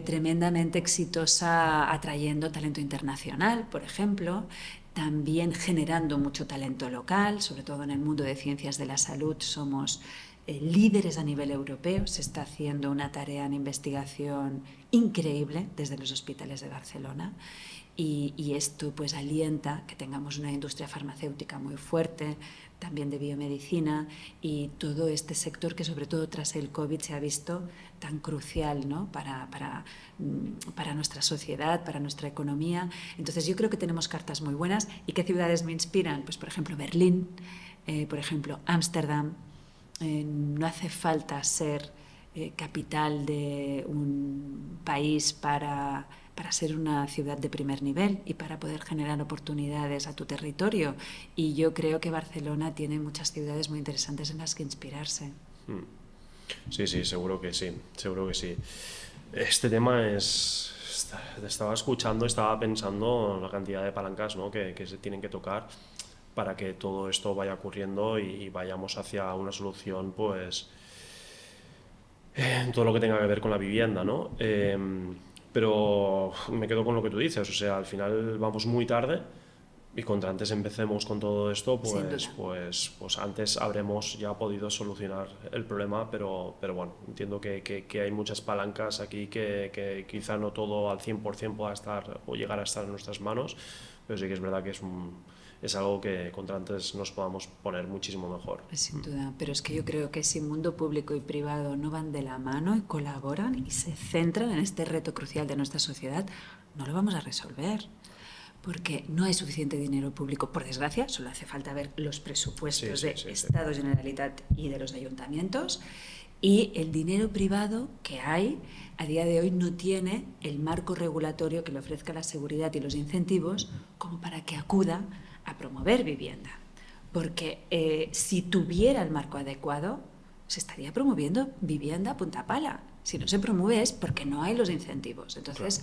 tremendamente exitosa, atrayendo talento internacional, por ejemplo, también generando mucho talento local, sobre todo en el mundo de ciencias de la salud somos líderes a nivel europeo. Se está haciendo una tarea en investigación increíble desde los hospitales de Barcelona y esto pues alienta que tengamos una industria farmacéutica muy fuerte, también de biomedicina, y todo este sector que sobre todo tras el COVID se ha visto tan crucial, ¿no?, para nuestra sociedad, para nuestra economía. Entonces yo creo que tenemos cartas muy buenas. ¿Y qué ciudades me inspiran? Pues por ejemplo Berlín, por ejemplo Ámsterdam. No hace falta ser capital de un país para ser una ciudad de primer nivel y para poder generar oportunidades a tu territorio. Y yo creo que Barcelona tiene muchas ciudades muy interesantes en las que inspirarse. Sí, seguro que sí. Este tema estaba escuchando, estaba pensando en la cantidad de palancas, ¿no?, que se tienen que tocar para que todo esto vaya ocurriendo y vayamos hacia una solución, pues, en todo lo que tenga que ver con la vivienda, ¿no? Pero me quedo con lo que tú dices, o sea, al final vamos muy tarde Y cuanto antes empecemos con todo esto, Sin pues antes habremos ya podido solucionar el problema, pero bueno, entiendo que hay muchas palancas aquí que quizá no todo al 100% pueda estar o llegar a estar en nuestras manos, pero sí que es verdad que es algo que contra antes nos podamos poner muchísimo mejor. Sin duda, pero es que yo creo que si mundo público y privado no van de la mano y colaboran y se centran en este reto crucial de nuestra sociedad, no lo vamos a resolver. Porque no hay suficiente dinero público, por desgracia, solo hace falta ver los presupuestos de Estado, Generalitat y de los ayuntamientos, y el dinero privado que hay a día de hoy no tiene el marco regulatorio que le ofrezca la seguridad y los incentivos como para que acuda a promover vivienda. Porque si tuviera el marco adecuado, se estaría promoviendo vivienda a punta pala. Si no se promueve es porque no hay los incentivos. Entonces,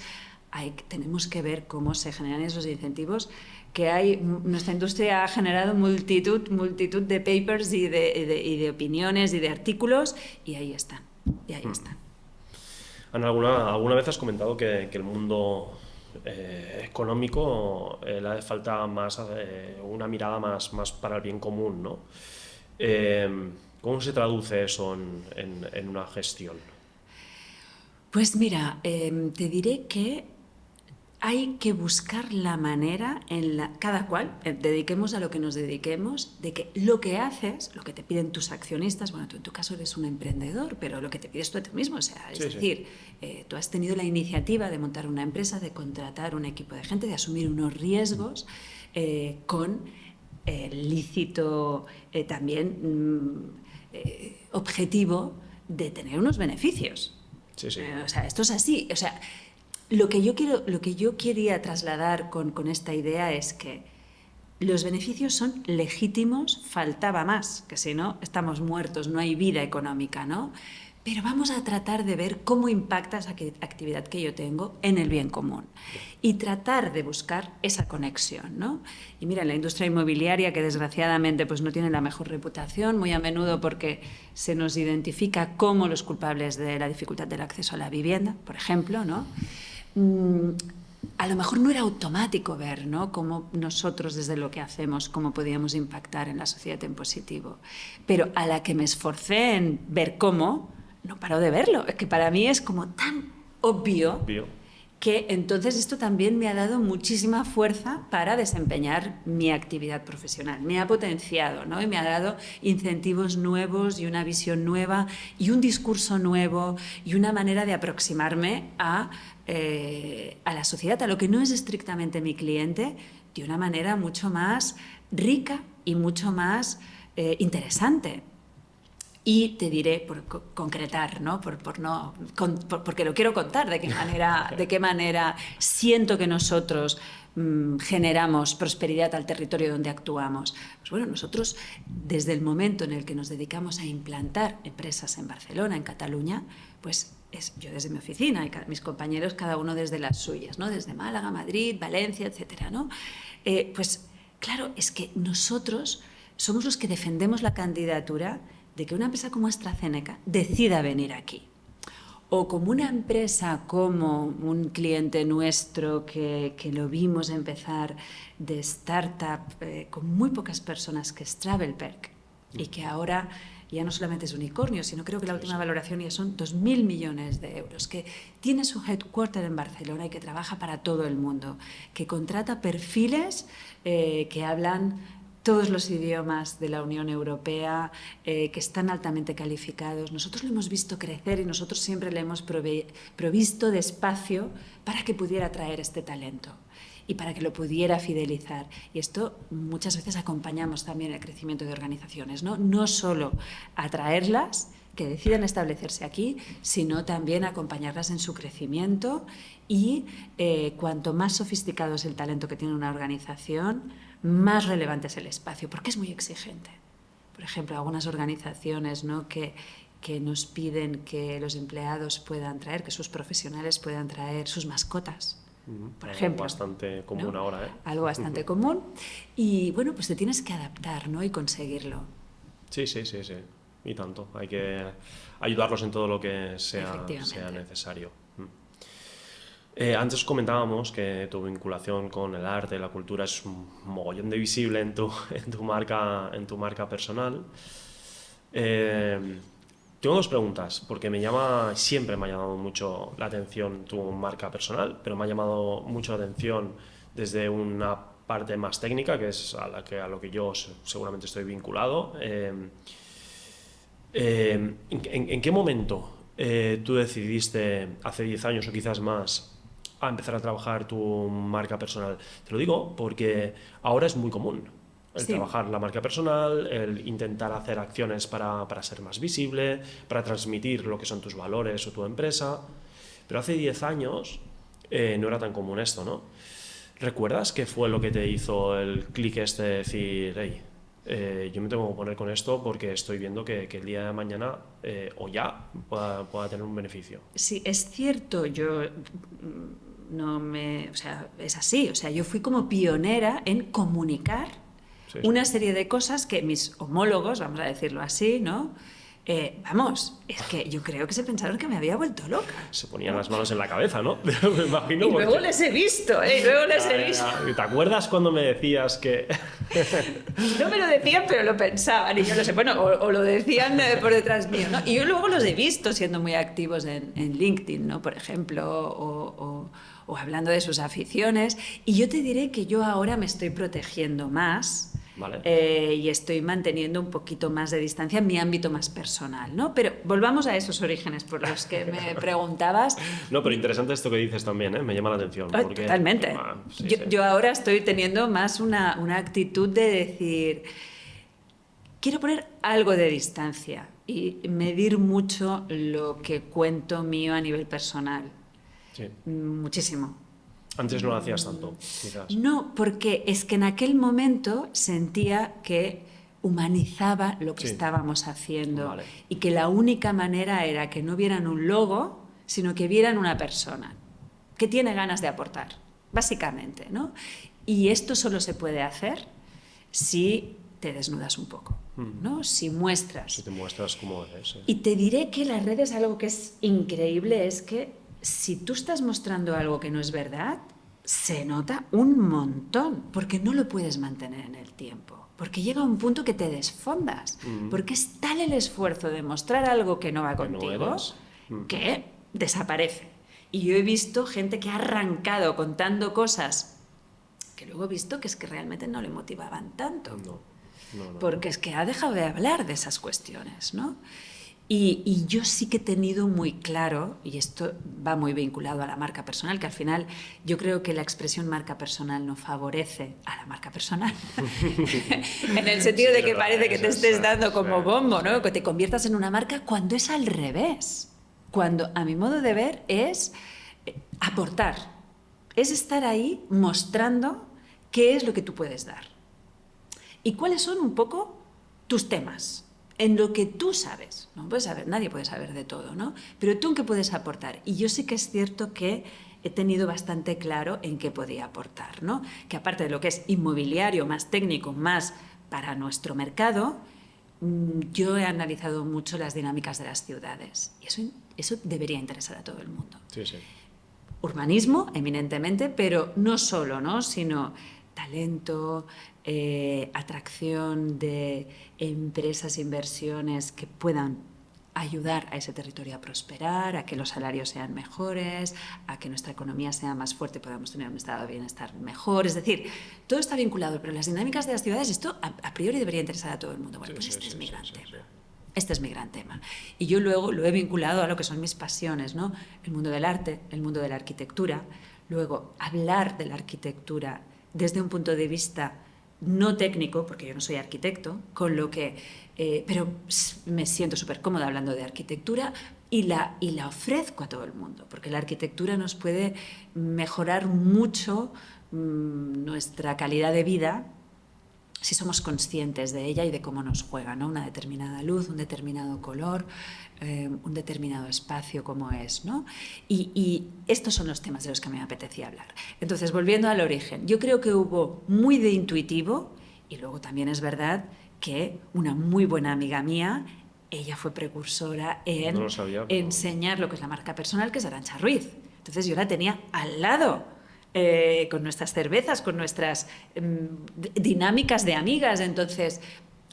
tenemos que ver cómo se generan esos incentivos que hay. Nuestra industria ha generado multitud de papers y de opiniones y de artículos, y ahí están. Ana, ¿alguna vez has comentado que el mundo económico le hace falta más una mirada más para el bien común, ¿no? ¿Cómo se traduce eso en una gestión? Pues mira, te diré que hay que buscar la manera cada cual, dediquemos a lo que nos dediquemos, de que lo que haces, lo que te piden tus accionistas, bueno, tú en tu caso eres un emprendedor, pero lo que te pides tú a ti mismo, o sea, es decir, tú has tenido la iniciativa de montar una empresa, de contratar un equipo de gente, de asumir unos riesgos con el lícito también objetivo de tener unos beneficios. O sea, esto es así, o sea, lo que yo quería trasladar con esta idea es que los beneficios son legítimos, faltaba más, que si no estamos muertos, no hay vida económica, ¿no? Pero vamos a tratar de ver cómo impacta esa actividad que yo tengo en el bien común y tratar de buscar esa conexión, ¿no? Y mira, en la industria inmobiliaria, que desgraciadamente pues no tiene la mejor reputación, muy a menudo porque se nos identifica como los culpables de la dificultad del acceso a la vivienda, por ejemplo, ¿no? A lo mejor no era automático ver, ¿no?, cómo nosotros desde lo que hacemos, cómo podíamos impactar en la sociedad en positivo. Pero a la que me esforcé en ver cómo, no paro de verlo. Es que para mí es como tan obvio que entonces esto también me ha dado muchísima fuerza para desempeñar mi actividad profesional. Me ha potenciado, ¿no?, y me ha dado incentivos nuevos y una visión nueva y un discurso nuevo y una manera de aproximarme a la sociedad, a lo que no es estrictamente mi cliente, de una manera mucho más rica y mucho más interesante. Y te diré, por concretar, ¿no? Porque lo quiero contar, de qué manera siento que nosotros generamos prosperidad al territorio donde actuamos. Pues bueno, nosotros, desde el momento en el que nos dedicamos a implantar empresas en Barcelona, en Cataluña, pues yo desde mi oficina y mis compañeros, cada uno desde las suyas, ¿no? Desde Málaga, Madrid, Valencia, etcétera, ¿no? Pues claro, es que nosotros somos los que defendemos la candidatura de que una empresa como AstraZeneca decida venir aquí. O como una empresa, como un cliente nuestro que lo vimos empezar de startup con muy pocas personas, que es Travelperk, y que ahora ya no solamente es unicornio, sino creo que la última valoración ya son 2.000 millones de euros, que tiene su headquarter en Barcelona y que trabaja para todo el mundo, que contrata perfiles que hablan todos los idiomas de la Unión Europea, que están altamente calificados. Nosotros lo hemos visto crecer y nosotros siempre le hemos provisto de espacio para que pudiera atraer este talento y para que lo pudiera fidelizar. Y esto muchas veces acompañamos también el crecimiento de organizaciones, ¿no? No solo atraerlas, que decidan establecerse aquí, sino también acompañarlas en su crecimiento y cuanto más sofisticado es el talento que tiene una organización, más relevante es el espacio, porque es muy exigente. Por ejemplo, algunas organizaciones, ¿no?, que nos piden que los empleados puedan traer, que sus profesionales puedan traer sus mascotas. Por ejemplo, algo bastante común, ¿no?, ahora, ¿eh? Algo bastante común. Y bueno, pues te tienes que adaptar, ¿no?, y conseguirlo. Sí. Y tanto. Hay que ayudarlos en todo lo que sea necesario. Antes comentábamos que tu vinculación con el arte y la cultura es un mogollón de visible en tu marca personal. Tengo dos preguntas, porque siempre me ha llamado mucho la atención tu marca personal, pero me ha llamado mucho la atención desde una parte más técnica, que es a lo que yo seguramente estoy vinculado. ¿En qué momento tú decidiste, hace 10 años o quizás más, a empezar a trabajar tu marca personal? Te lo digo porque ahora es muy común el trabajar la marca personal, el intentar hacer acciones para ser más visible, para transmitir lo que son tus valores o tu empresa. Pero hace 10 años no era tan común esto, ¿no? ¿Recuerdas qué fue lo que te hizo el clic este de decir, hey, yo me tengo que poner con esto porque estoy viendo que el día de mañana o ya pueda tener un beneficio? Sí, es cierto, o sea, es así, o sea, yo fui como pionera en comunicar una serie de cosas que mis homólogos, vamos a decirlo así, ¿no? Vamos, es que yo creo que se pensaron que me había vuelto loca. Se ponían las manos en la cabeza, ¿no? Me imagino. Y luego les he visto, luego les he visto. ¿Te acuerdas cuando me decías que...? No me lo decían, pero lo pensaban, y yo lo sé, bueno, o lo decían por detrás mío, ¿no? Y yo luego los he visto siendo muy activos en LinkedIn, ¿no? Por ejemplo, o hablando de sus aficiones, y yo te diré que yo ahora me estoy protegiendo más. Vale. Y estoy manteniendo un poquito más de distancia en mi ámbito más personal, ¿no? Pero volvamos a esos orígenes por los que me preguntabas. No, pero interesante esto que dices también, ¿eh? Me llama la atención. Porque, totalmente. Yo ahora estoy teniendo más una actitud de decir, quiero poner algo de distancia y medir mucho lo que cuento mío a nivel personal. Sí. Muchísimo. Antes no lo hacías tanto, quizás. No, porque es que en aquel momento sentía que humanizaba lo que estábamos haciendo, vale, y que la única manera era que no vieran un logo, sino que vieran una persona que tiene ganas de aportar, básicamente, ¿no? Y esto solo se puede hacer si te desnudas un poco, ¿no? Si muestras. Si te muestras como eres. Sí. Y te diré que las redes, algo que es increíble es que si tú estás mostrando algo que no es verdad, se nota un montón, porque no lo puedes mantener en el tiempo, porque llega un punto que te desfondas, porque es tal el esfuerzo de mostrar algo que no va contigo, que desaparece. Y yo he visto gente que ha arrancado contando cosas que luego he visto que es que realmente no le motivaban tanto, porque es que ha dejado de hablar de esas cuestiones, ¿no? Y yo sí que he tenido muy claro, y esto va muy vinculado a la marca personal, que al final yo creo que la expresión marca personal no favorece a la marca personal, en el sentido de que parece que te estés dando como bombo, ¿no? Que te conviertas en una marca, cuando es al revés. Cuando, a mi modo de ver, es aportar, es estar ahí mostrando qué es lo que tú puedes dar y cuáles son un poco tus temas. En lo que tú sabes, no puedes saber, nadie puede saber de todo, ¿no? Pero tú en qué puedes aportar. Y yo sí que es cierto que he tenido bastante claro en qué podía aportar, ¿no? Que aparte de lo que es inmobiliario, más técnico, más para nuestro mercado, yo he analizado mucho las dinámicas de las ciudades. Y eso debería interesar a todo el mundo. Sí, sí. Urbanismo, eminentemente, pero no solo, ¿no? Sino talento, atracción de empresas, inversiones que puedan ayudar a ese territorio a prosperar, a que los salarios sean mejores, a que nuestra economía sea más fuerte y podamos tener un estado de bienestar mejor. Es decir, todo está vinculado, pero las dinámicas de las ciudades, esto a priori debería interesar a todo el mundo. Bueno, pues este es mi gran tema. Este es mi gran tema. Y yo luego lo he vinculado a lo que son mis pasiones, ¿no? El mundo del arte, el mundo de la arquitectura. Luego, hablar de la arquitectura desde un punto de vista no técnico, porque yo no soy arquitecto, con lo que, pero me siento súper cómoda hablando de arquitectura y la ofrezco a todo el mundo, porque la arquitectura nos puede mejorar mucho nuestra calidad de vida si somos conscientes de ella y de cómo nos juega, ¿no? Una determinada luz, un determinado color, un determinado espacio como es, ¿no? Y estos son los temas de los que me apetecía hablar. Entonces, volviendo al origen, yo creo que hubo muy de intuitivo, y luego también es verdad que una muy buena amiga mía, ella fue precursora en enseñar lo que es la marca personal, que es Arantxa Ruiz. Entonces yo la tenía al lado, con nuestras cervezas, con nuestras dinámicas de amigas. Entonces,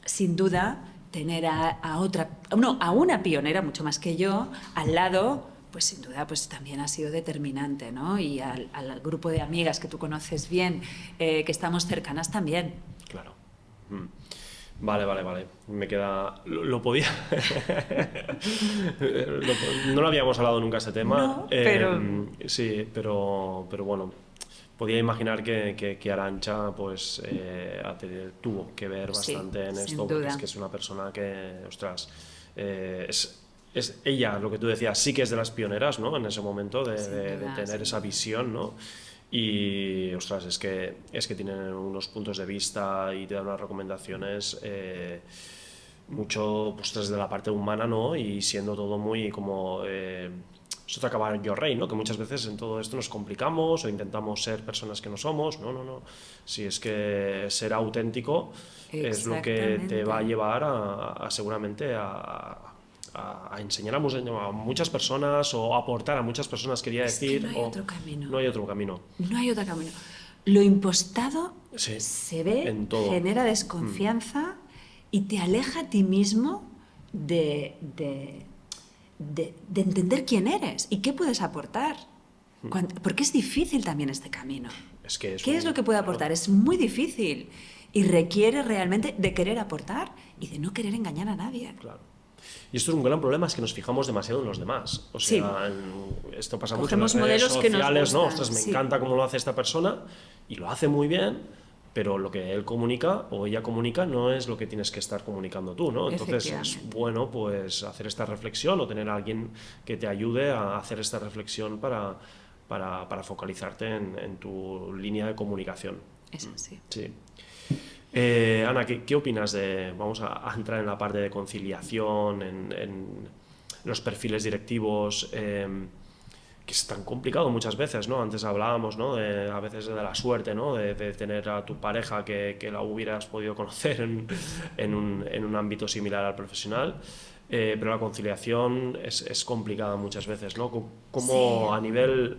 sin duda, tener a una pionera, mucho más que yo, al lado, pues sin duda pues también ha sido determinante, ¿no? Y al grupo de amigas que tú conoces bien, que estamos cercanas también. Claro. Vale. Me queda... Lo podía... no lo habíamos hablado nunca ese tema. No, pero... Sí, pero bueno, podía imaginar que Arantxa pues tuvo que ver bastante en esto, porque es que es una persona que, ostras, es ella, lo que tú decías, sí que es de las pioneras, ¿no? En ese momento de tener esa visión, ¿no? Y, ostras, es que tienen unos puntos de vista y te dan unas recomendaciones mucho pues desde la parte humana, ¿no? Y siendo todo muy como... es otro caballo rey, ¿no? Que muchas veces en todo esto nos complicamos o intentamos ser personas que no somos. No. Si es que ser auténtico es lo que te va a llevar seguramente a enseñar a muchas personas o aportar a muchas personas, quería decir. Que no hay otro camino. No hay otro camino. No hay otro camino. Lo impostado sí, se ve, en todo. Genera desconfianza y te aleja a ti mismo de entender quién eres y qué puedes aportar. Porque es difícil también este camino. ¿Qué es lo que puede aportar? Es muy difícil y requiere realmente de querer aportar y de no querer engañar a nadie. Claro. Y esto es un gran problema, es que nos fijamos demasiado en los demás. O sea, esto pasa mucho en las redes sociales, ¿no? Ostras, me encanta cómo lo hace esta persona y lo hace muy bien, pero lo que él comunica o ella comunica no es lo que tienes que estar comunicando tú, ¿no? Entonces es bueno pues hacer esta reflexión o tener a alguien que te ayude a hacer esta reflexión para focalizarte en tu línea de comunicación. Es así. Sí. Ana, ¿qué opinas vamos a entrar en la parte de conciliación, en los perfiles directivos, que es tan complicado muchas veces, ¿no? Antes hablábamos, ¿no? A veces de la suerte, ¿no? De tener a tu pareja que la hubieras podido conocer en un ámbito similar al profesional, pero la conciliación es complicada muchas veces, ¿no? ¿Cómo a nivel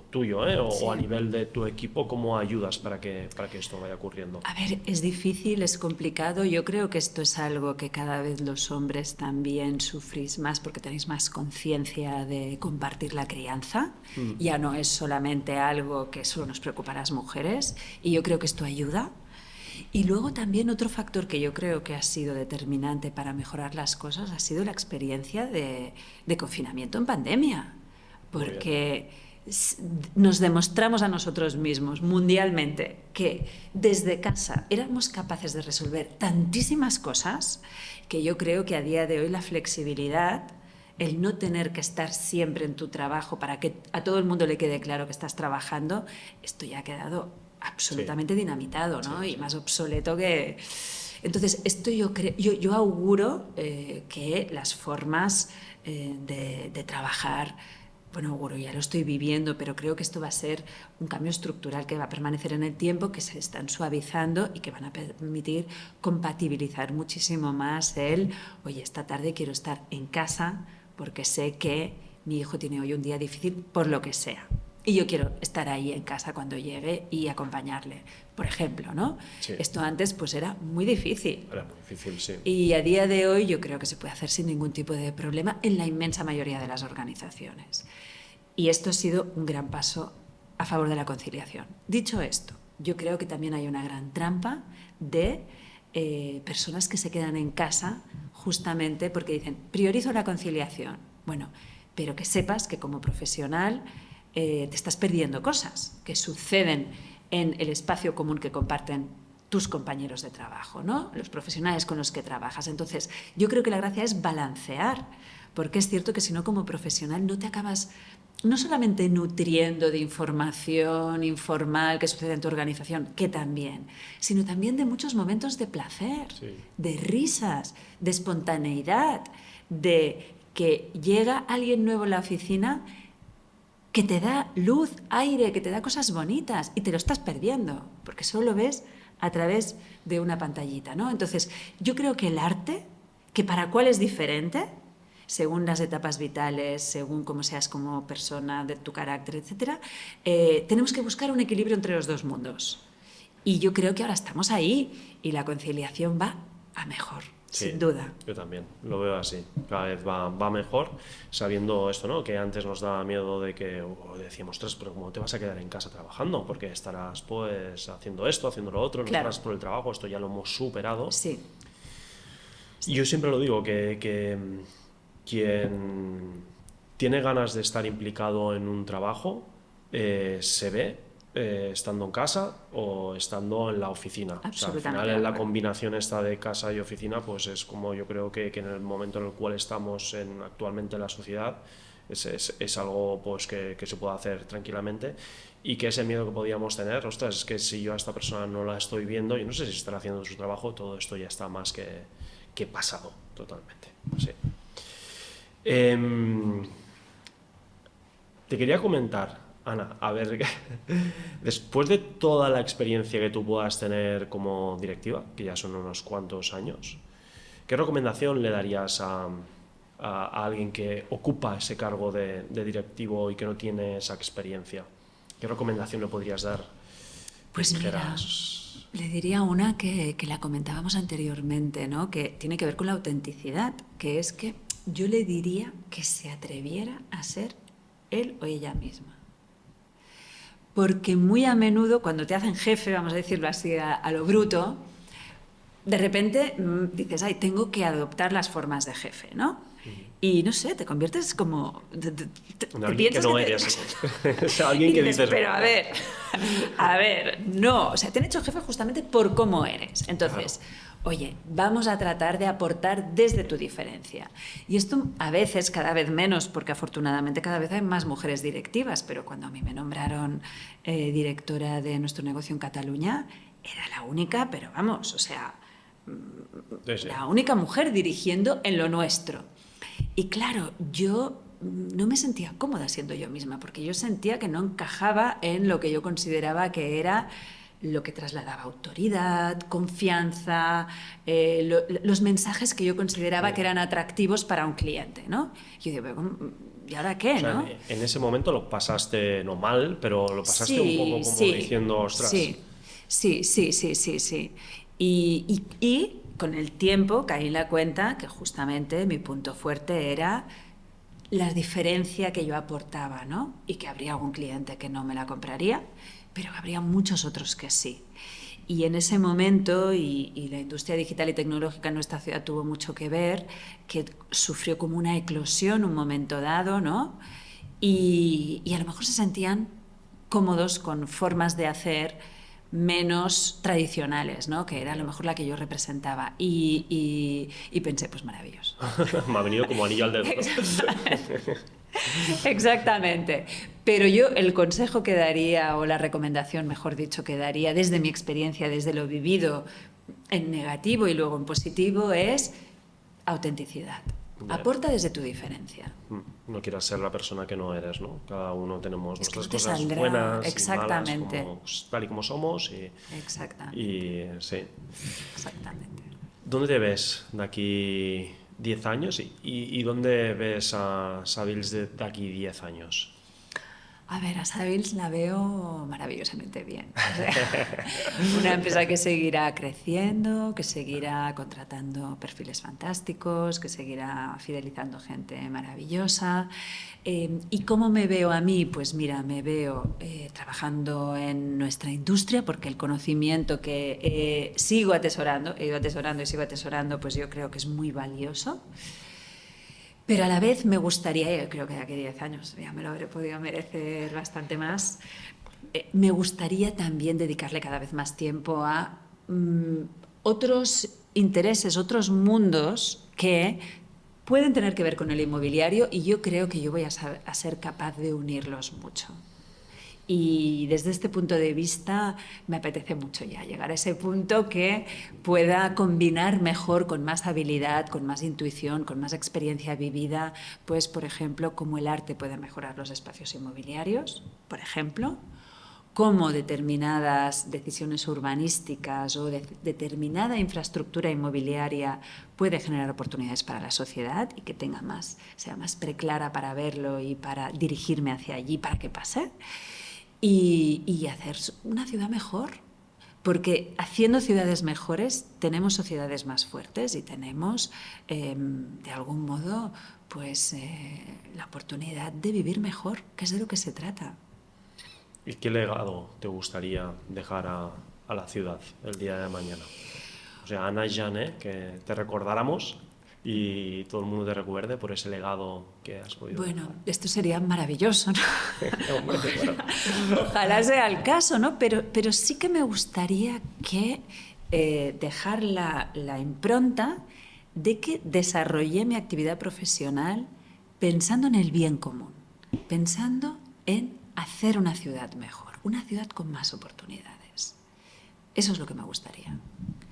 tuyo, o a nivel de tu equipo, cómo ayudas para que esto vaya ocurriendo? A ver, es difícil, es complicado. Yo creo que esto es algo que cada vez los hombres también sufrís más porque tenéis más conciencia de compartir la crianza. Ya no es solamente algo que solo nos preocupa a las mujeres, y yo creo que esto ayuda. Y luego también otro factor que yo creo que ha sido determinante para mejorar las cosas ha sido la experiencia de confinamiento en pandemia, porque nos demostramos a nosotros mismos mundialmente que desde casa éramos capaces de resolver tantísimas cosas que yo creo que a día de hoy la flexibilidad, el no tener que estar siempre en tu trabajo para que a todo el mundo le quede claro que estás trabajando, esto ya ha quedado absolutamente dinamitado, ¿no? Y más obsoleto que... Entonces, esto yo auguro que las formas de trabajar, bueno, auguro, ya lo estoy viviendo, pero creo que esto va a ser un cambio estructural que va a permanecer en el tiempo, que se están suavizando y que van a permitir compatibilizar muchísimo más oye, esta tarde quiero estar en casa porque sé que mi hijo tiene hoy un día difícil por lo que sea. Y yo quiero estar ahí en casa cuando llegue y acompañarle, por ejemplo, ¿no? Sí. Esto antes pues era muy difícil. Era muy difícil, sí. Y a día de hoy yo creo que se puede hacer sin ningún tipo de problema en la inmensa mayoría de las organizaciones. Y esto ha sido un gran paso a favor de la conciliación. Dicho esto, yo creo que también hay una gran trampa de personas que se quedan en casa justamente porque dicen, priorizo la conciliación. Bueno, pero que sepas que como profesional te estás perdiendo cosas que suceden en el espacio común que comparten tus compañeros de trabajo, ¿no? Los profesionales con los que trabajas. Entonces, yo creo que la gracia es balancear, porque es cierto que si no, como profesional no te acabas no solamente nutriendo de información informal que sucede en tu organización, que también, sino también de muchos momentos de placer, de risas, de espontaneidad, de que llega alguien nuevo a la oficina que te da luz, aire, que te da cosas bonitas y te lo estás perdiendo, porque solo lo ves a través de una pantallita, ¿no? Entonces, yo creo que el arte, que para cuál es diferente, según las etapas vitales, según cómo seas como persona, de tu carácter, etcétera, tenemos que buscar un equilibrio entre los dos mundos. Y yo creo que ahora estamos ahí y la conciliación va a mejor. Sí, sin duda. yo también lo veo así. Cada vez va mejor, sabiendo esto, ¿no? Que antes nos daba miedo de que decíamos, ostras, pero ¿cómo te vas a quedar en casa trabajando? Porque estarás pues haciendo esto, haciendo lo otro, no Claro. estarás por el trabajo, esto ya lo hemos superado. Sí. Y yo siempre lo digo, que quien tiene ganas de estar implicado en un trabajo se ve estando en casa o estando en la oficina. O sea, al final Absolutamente de la acuerdo. combinación esta de casa y oficina pues es como yo creo que en el momento en el cual estamos actualmente en la sociedad es algo pues que se puede hacer tranquilamente, y que ese miedo que podíamos tener, ostras, es que si yo a esta persona no la estoy viendo, yo no sé si estará haciendo su trabajo, todo esto ya está más que pasado totalmente. Sí. Te quería comentar, Ana, a ver, después de toda la experiencia que tú puedas tener como directiva, que ya son unos cuantos años, ¿qué recomendación le darías a alguien que ocupa ese cargo de directivo y que no tiene esa experiencia? ¿Qué recomendación le podrías dar? Pues mira, le diría una que la comentábamos anteriormente, ¿no? Que tiene que ver con la autenticidad, que es que yo le diría que se atreviera a ser él o ella misma. Porque muy a menudo cuando te hacen jefe, vamos a decirlo así a lo bruto, de repente dices, ay, tengo que adoptar las formas de jefe, ¿no? Y no sé, te conviertes como... En alguien que no eres. Es alguien que dices... Pero a ver, no. O sea, te han hecho jefe justamente por cómo eres. Entonces, oye, vamos a tratar de aportar desde tu diferencia. Y esto a veces, cada vez menos, porque afortunadamente cada vez hay más mujeres directivas, pero cuando a mí me nombraron directora de nuestro negocio en Cataluña, era la única, pero vamos, o sea, Sí. la única mujer dirigiendo en lo nuestro. Y claro, yo no me sentía cómoda siendo yo misma, porque yo sentía que no encajaba en lo que yo consideraba que era lo que trasladaba autoridad, confianza, los mensajes que yo consideraba que eran atractivos para un cliente, ¿no? Yo digo, ¿y ahora qué, O sea, no? en ese momento lo pasaste, no mal, pero lo pasaste un poco como diciendo, ostras. Sí. Y con el tiempo caí en la cuenta que justamente mi punto fuerte era la diferencia que yo aportaba, ¿no? Y que habría algún cliente que no me la compraría, pero habría muchos otros que sí. Y en ese momento, y la industria digital y tecnológica en nuestra ciudad tuvo mucho que ver, que sufrió como una eclosión un momento dado, ¿no? Y a lo mejor se sentían cómodos con formas de hacer menos tradicionales, ¿no? Que era a lo mejor la que yo representaba. Y pensé, pues maravilloso. Me ha venido como anillo al dedo. Exactamente. Pero yo el consejo que daría, o la recomendación, mejor dicho, que daría desde mi experiencia, desde lo vivido en negativo y luego en positivo, es autenticidad. Bien. Aporta desde tu diferencia. No quieras ser la persona que no eres, ¿no? Cada uno tenemos Es que nuestras no te cosas saldrá. buenas Exactamente. y malas, tal y como somos. Exactamente. Y sí. Exactamente. ¿Dónde te ves de aquí 10 años y dónde ves a Savills de aquí 10 años? A ver, a Savills la veo maravillosamente bien. O sea, una empresa que seguirá creciendo, que seguirá contratando perfiles fantásticos, que seguirá fidelizando gente maravillosa. ¿Y cómo me veo a mí? Pues mira, me veo trabajando en nuestra industria, porque el conocimiento que sigo atesorando, he ido atesorando y sigo atesorando, pues yo creo que es muy valioso. Pero a la vez me gustaría, yo creo que de aquí a 10 años ya me lo habré podido merecer bastante más, me gustaría también dedicarle cada vez más tiempo a otros intereses, otros mundos que pueden tener que ver con el inmobiliario, y yo creo que yo voy a ser capaz de unirlos mucho. Y desde este punto de vista me apetece mucho ya llegar a ese punto que pueda combinar mejor, con más habilidad, con más intuición, con más experiencia vivida, pues por ejemplo, cómo el arte puede mejorar los espacios inmobiliarios, por ejemplo, cómo determinadas decisiones urbanísticas o determinada infraestructura inmobiliaria puede generar oportunidades para la sociedad y que sea más preclara para verlo y para dirigirme hacia allí para que pase, y hacer una ciudad mejor. Porque haciendo ciudades mejores tenemos sociedades más fuertes y tenemos, de algún modo, pues la oportunidad de vivir mejor, que es de lo que se trata. ¿Y qué legado te gustaría dejar a la ciudad el día de mañana? O sea, Ana Jané, que te recordáramos y todo el mundo te recuerde por ese legado que has podido Bueno, dejar. esto sería maravilloso, ¿no? Hombre, bueno. Ojalá sea el caso, ¿no? Pero sí que me gustaría que dejar la impronta de que desarrollé mi actividad profesional pensando en el bien común, pensando en hacer una ciudad mejor, una ciudad con más oportunidades. Eso es lo que me gustaría.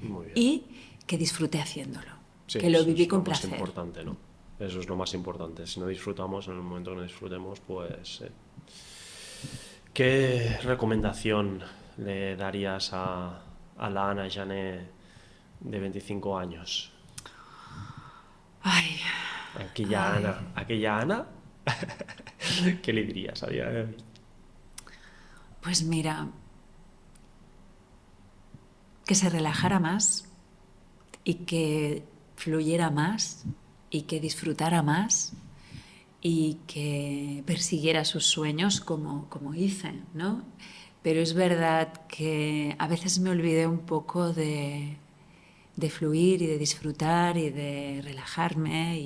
Muy bien. Y que disfruté haciéndolo, Sí, que lo eso viví es con lo más placer. importante, ¿no? Eso es lo más importante. Si no disfrutamos, en el momento que no disfrutemos, pues... ¿Qué recomendación le darías a la Ana Jané de 25 años? Ay, Aquella Ana, ¿qué le dirías a día de hoy? pues mira, que se relajara más y que fluyera más y que disfrutara más y que persiguiera sus sueños como hice, ¿no? Pero es verdad que a veces me olvidé un poco de fluir y de disfrutar y de relajarme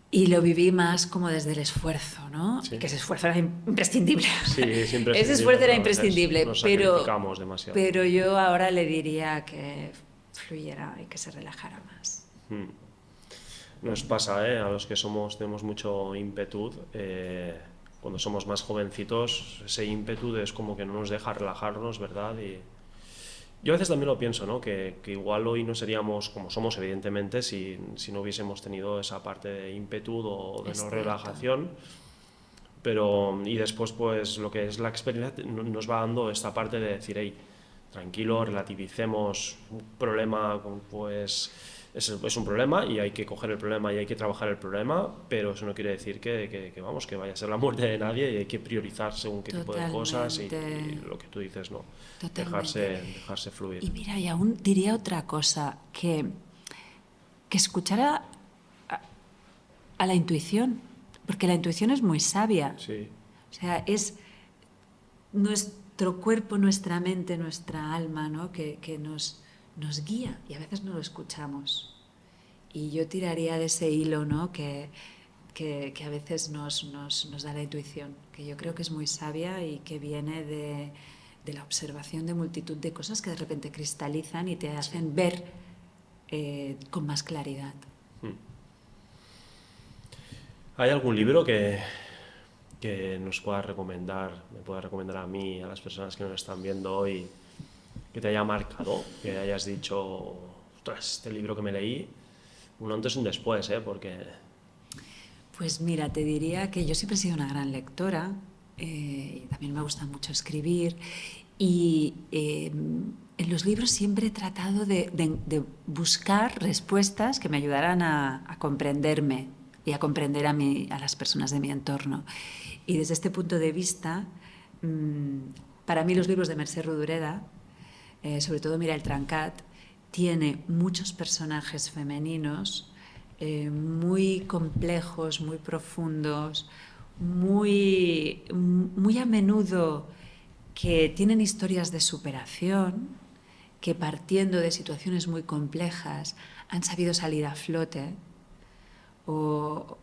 y lo viví más como desde el esfuerzo, ¿no? Sí. Que ese esfuerzo era imprescindible. Sí, es imprescindible. Ese esfuerzo era pero a veces imprescindible, nos pero, sacrificamos demasiado. pero yo ahora le diría que fluyera y que se relajara más. Nos pasa, a los que tenemos mucho ímpetu, cuando somos más jovencitos, ese ímpetu es como que no nos deja relajarnos, ¿verdad? Y yo a veces también lo pienso, ¿no? Que igual hoy no seríamos como somos, evidentemente, si no hubiésemos tenido esa parte de ímpetu o de no relajación. Pero, y después, pues, lo que es la experiencia nos va dando esta parte de decir, hey, tranquilo, relativicemos un problema, pues... Es un problema y hay que coger el problema y hay que trabajar el problema, pero eso no quiere decir que vaya a ser la muerte de nadie y hay que priorizar según qué tipo de cosas y lo que tú dices, ¿no? Dejarse fluir. Y mira, y aún diría otra cosa, que escuchar a la intuición, porque la intuición es muy sabia. Sí. O sea, es nuestro cuerpo, nuestra mente, nuestra alma, ¿no? que nos guía y a veces no lo escuchamos. Y yo tiraría de ese hilo, ¿no? que a veces nos da la intuición, que yo creo que es muy sabia y que viene de la observación de multitud de cosas que de repente cristalizan y te hacen ver con más claridad. ¿Hay algún libro que nos pueda recomendar, me pueda recomendar a mí, a las personas que nos están viendo hoy, que te haya marcado, que hayas dicho, ostras, este libro que me leí, un antes y un después, porque... Pues mira, te diría que yo siempre he sido una gran lectora, y también me gusta mucho escribir, y en los libros siempre he tratado de buscar respuestas que me ayudaran a comprenderme y a comprender a las personas de mi entorno. Y desde este punto de vista, para mí los libros de Mercè Rodoreda, sobre todo Mireille Trancat, tiene muchos personajes femeninos muy complejos, muy profundos, muy a menudo que tienen historias de superación, que partiendo de situaciones muy complejas han sabido salir a flote o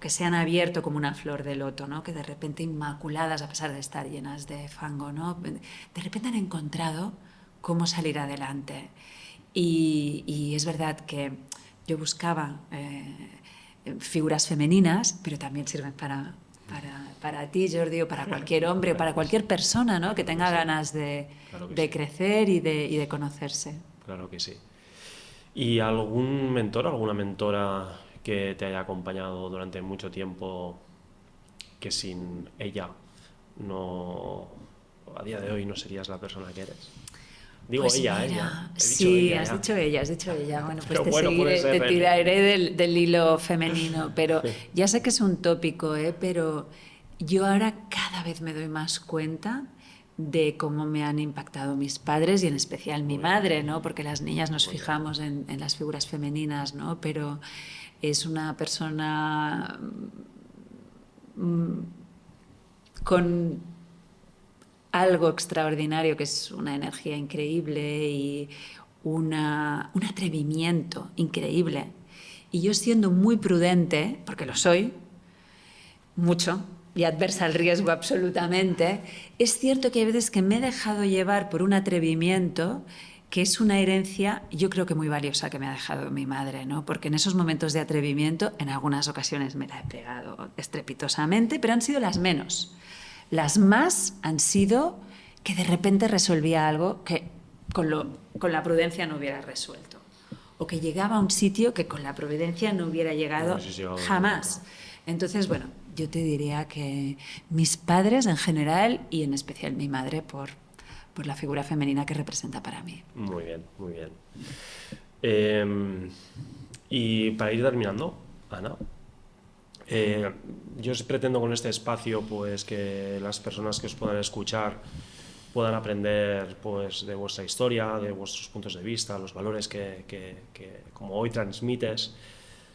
que se han abierto como una flor de loto, ¿no? Que de repente inmaculadas a pesar de estar llenas de fango, ¿no? De repente han encontrado cómo salir adelante. Y es verdad que yo buscaba figuras femeninas, pero también sirven para ti, Jordi, o para cualquier hombre, o para cualquier persona, ¿no? Que tenga ganas de crecer y de conocerse. Claro que sí. ¿Y algún mentor, alguna mentora que te haya acompañado durante mucho tiempo, que sin ella no, a día de hoy no serías la persona que eres. Digo Pues ella, mira, ella. He dicho sí, ella, has ya. dicho ella, has dicho ella. Bueno, pues Pero te bueno, puede seguiré, ser te él. tiraré del hilo femenino, pero ya sé que es un tópico, pero yo ahora cada vez me doy más cuenta de cómo me han impactado mis padres y en especial mi madre, ¿no? Porque las niñas nos fijamos en las figuras femeninas, ¿no? Pero es una persona con algo extraordinario, que es una energía increíble y un atrevimiento increíble. Y yo siendo muy prudente, porque lo soy, mucho, y adversa al riesgo absolutamente, es cierto que hay veces que me he dejado llevar por un atrevimiento que es una herencia, yo creo que muy valiosa, que me ha dejado mi madre, ¿no? Porque en esos momentos de atrevimiento, en algunas ocasiones me la he pegado estrepitosamente, pero han sido las menos. Las más han sido que de repente resolvía algo que con la prudencia no hubiera resuelto. O que llegaba a un sitio que con la prudencia no hubiera llegado jamás. Entonces, bueno, yo te diría que mis padres en general y en especial mi madre por la figura femenina que representa para mí. Muy bien, muy bien. Y para ir terminando, Ana, yo pretendo con este espacio pues que las personas que os puedan escuchar puedan aprender pues de vuestra historia, de vuestros puntos de vista, los valores que como hoy transmites.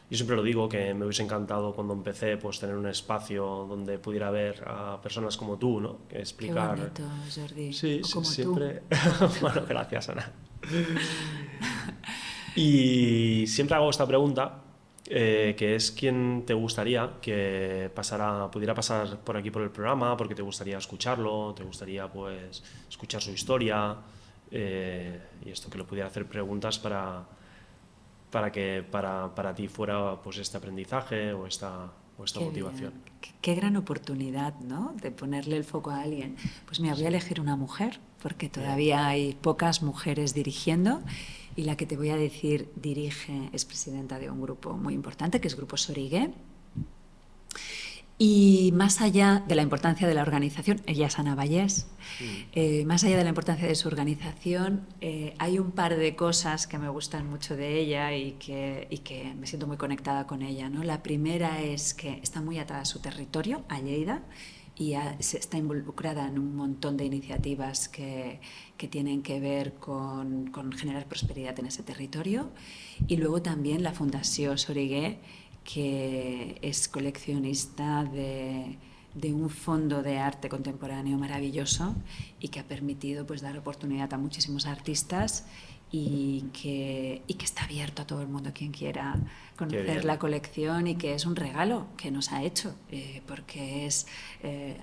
Yo siempre lo digo, que me hubiese encantado cuando empecé pues tener un espacio donde pudiera ver a personas como tú, ¿no? Que explicar... Qué bonito, Jordi. Sí, o como siempre... tú. Bueno, gracias, Ana. Y siempre hago esta pregunta, que es quién te gustaría que pudiera pasar por aquí por el programa, porque te gustaría escucharlo, te gustaría pues escuchar su historia, y esto, que lo pudiera hacer preguntas para que para ti fuera pues este aprendizaje o esta Qué motivación. bien. Qué gran oportunidad, ¿no? De ponerle el foco a alguien. Pues mira, voy a elegir una mujer, porque todavía hay pocas mujeres dirigiendo, y la que te voy a decir es presidenta de un grupo muy importante, que es Grupo Sorigué. Y más allá de la importancia de la organización, ella es Ana Vallés, más allá de la importancia de su organización, hay un par de cosas que me gustan mucho de ella y que me siento muy conectada con ella, ¿no? La primera es que está muy atada a su territorio, a Lleida, y está involucrada en un montón de iniciativas que tienen que ver con generar prosperidad en ese territorio. Y luego también la Fundació Sorigué, que es coleccionista de un fondo de arte contemporáneo maravilloso y que ha permitido pues dar oportunidad a muchísimos artistas y que está abierto a todo el mundo quien quiera conocer la colección, y que es un regalo que nos ha hecho, porque es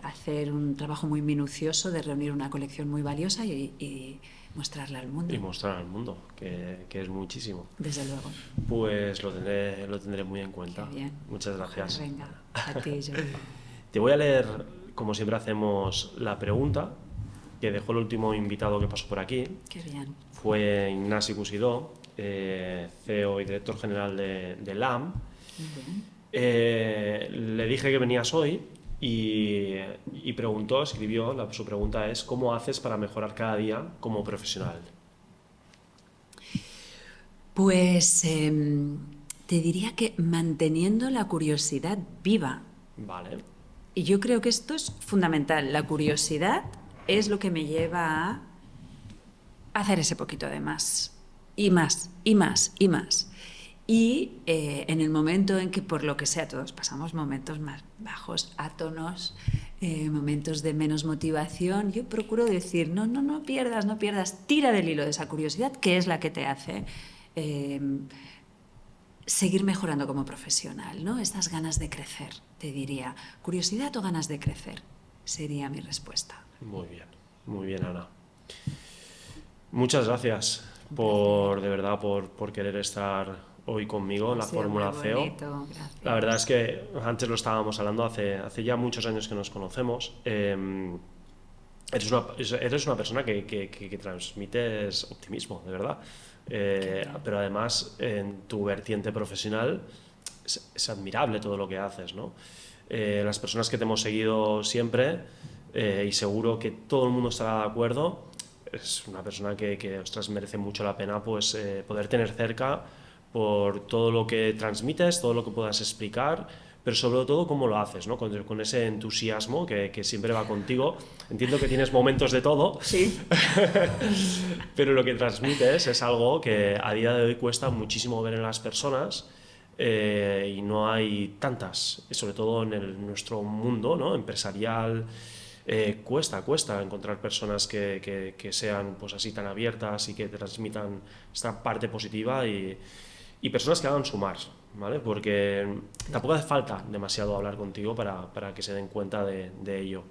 hacer un trabajo muy minucioso de reunir una colección muy valiosa y mostrarla al mundo. Y mostrar al mundo, que es muchísimo. Desde luego. Pues lo tendré muy en cuenta. Qué bien. Muchas gracias. Venga, a ti, Jordi. Te voy a leer, como siempre hacemos, la pregunta que dejó el último invitado que pasó por aquí. Qué bien. Fue Ignasi Cusidó, CEO y director general de LAM. Le dije que venías hoy y escribió, su pregunta es: ¿cómo haces para mejorar cada día como profesional? Pues te diría que manteniendo la curiosidad viva. Vale. Y yo creo que esto es fundamental. La curiosidad es lo que me lleva a hacer ese poquito de más. Y más, y más, y más. Y en el momento en que, por lo que sea, todos pasamos momentos más bajos, átonos, momentos de menos motivación, yo procuro decir, no pierdas, tira del hilo de esa curiosidad, que es la que te hace seguir mejorando como profesional, ¿no? Estas ganas de crecer, te diría. ¿Curiosidad o ganas de crecer? Sería mi respuesta. Muy bien, Ana. Muchas gracias de verdad por querer estar hoy conmigo en la Fórmula CEO. Bonito, la verdad es que antes lo estábamos hablando, hace ya muchos años que nos conocemos. Eres una persona que transmites optimismo, de verdad. Pero además en tu vertiente profesional es admirable todo lo que haces, ¿no? Las personas que te hemos seguido siempre y seguro que todo el mundo estará de acuerdo. Es una persona que ostras, merece mucho la pena pues, poder tener cerca por todo lo que transmites, todo lo que puedas explicar, pero sobre todo cómo lo haces, ¿no? Con ese entusiasmo que siempre va contigo. Entiendo que tienes momentos de todo, Sí. pero lo que transmites es algo que a día de hoy cuesta muchísimo ver en las personas, y no hay tantas, sobre todo en nuestro mundo, ¿no? Empresarial. Cuesta encontrar personas que sean pues así tan abiertas y que transmitan esta parte positiva y personas que hagan sumar, ¿vale? Porque tampoco hace falta demasiado hablar contigo para que se den cuenta de ello.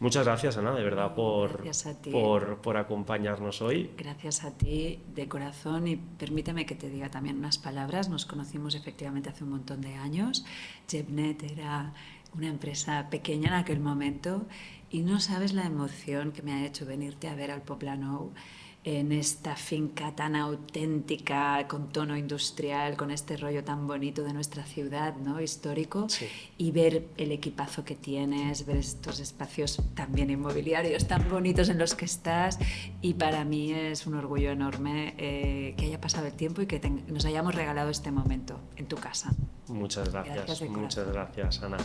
Muchas gracias, Ana, de verdad, Gracias a ti. por acompañarnos hoy. Gracias a ti de corazón, y permíteme que te diga también unas palabras. Nos conocimos efectivamente hace un montón de años. Gebnet era una empresa pequeña en aquel momento y no sabes la emoción que me ha hecho venirte a ver al Poblenou, en esta finca tan auténtica, con tono industrial, con este rollo tan bonito de nuestra ciudad, ¿no? Histórico, Sí. y ver el equipazo que tienes, ver estos espacios también inmobiliarios tan bonitos en los que estás, y para mí es un orgullo enorme que haya pasado el tiempo y que nos hayamos regalado este momento en tu casa. Muchas Gracias gracias, de muchas corazón. gracias, Ana.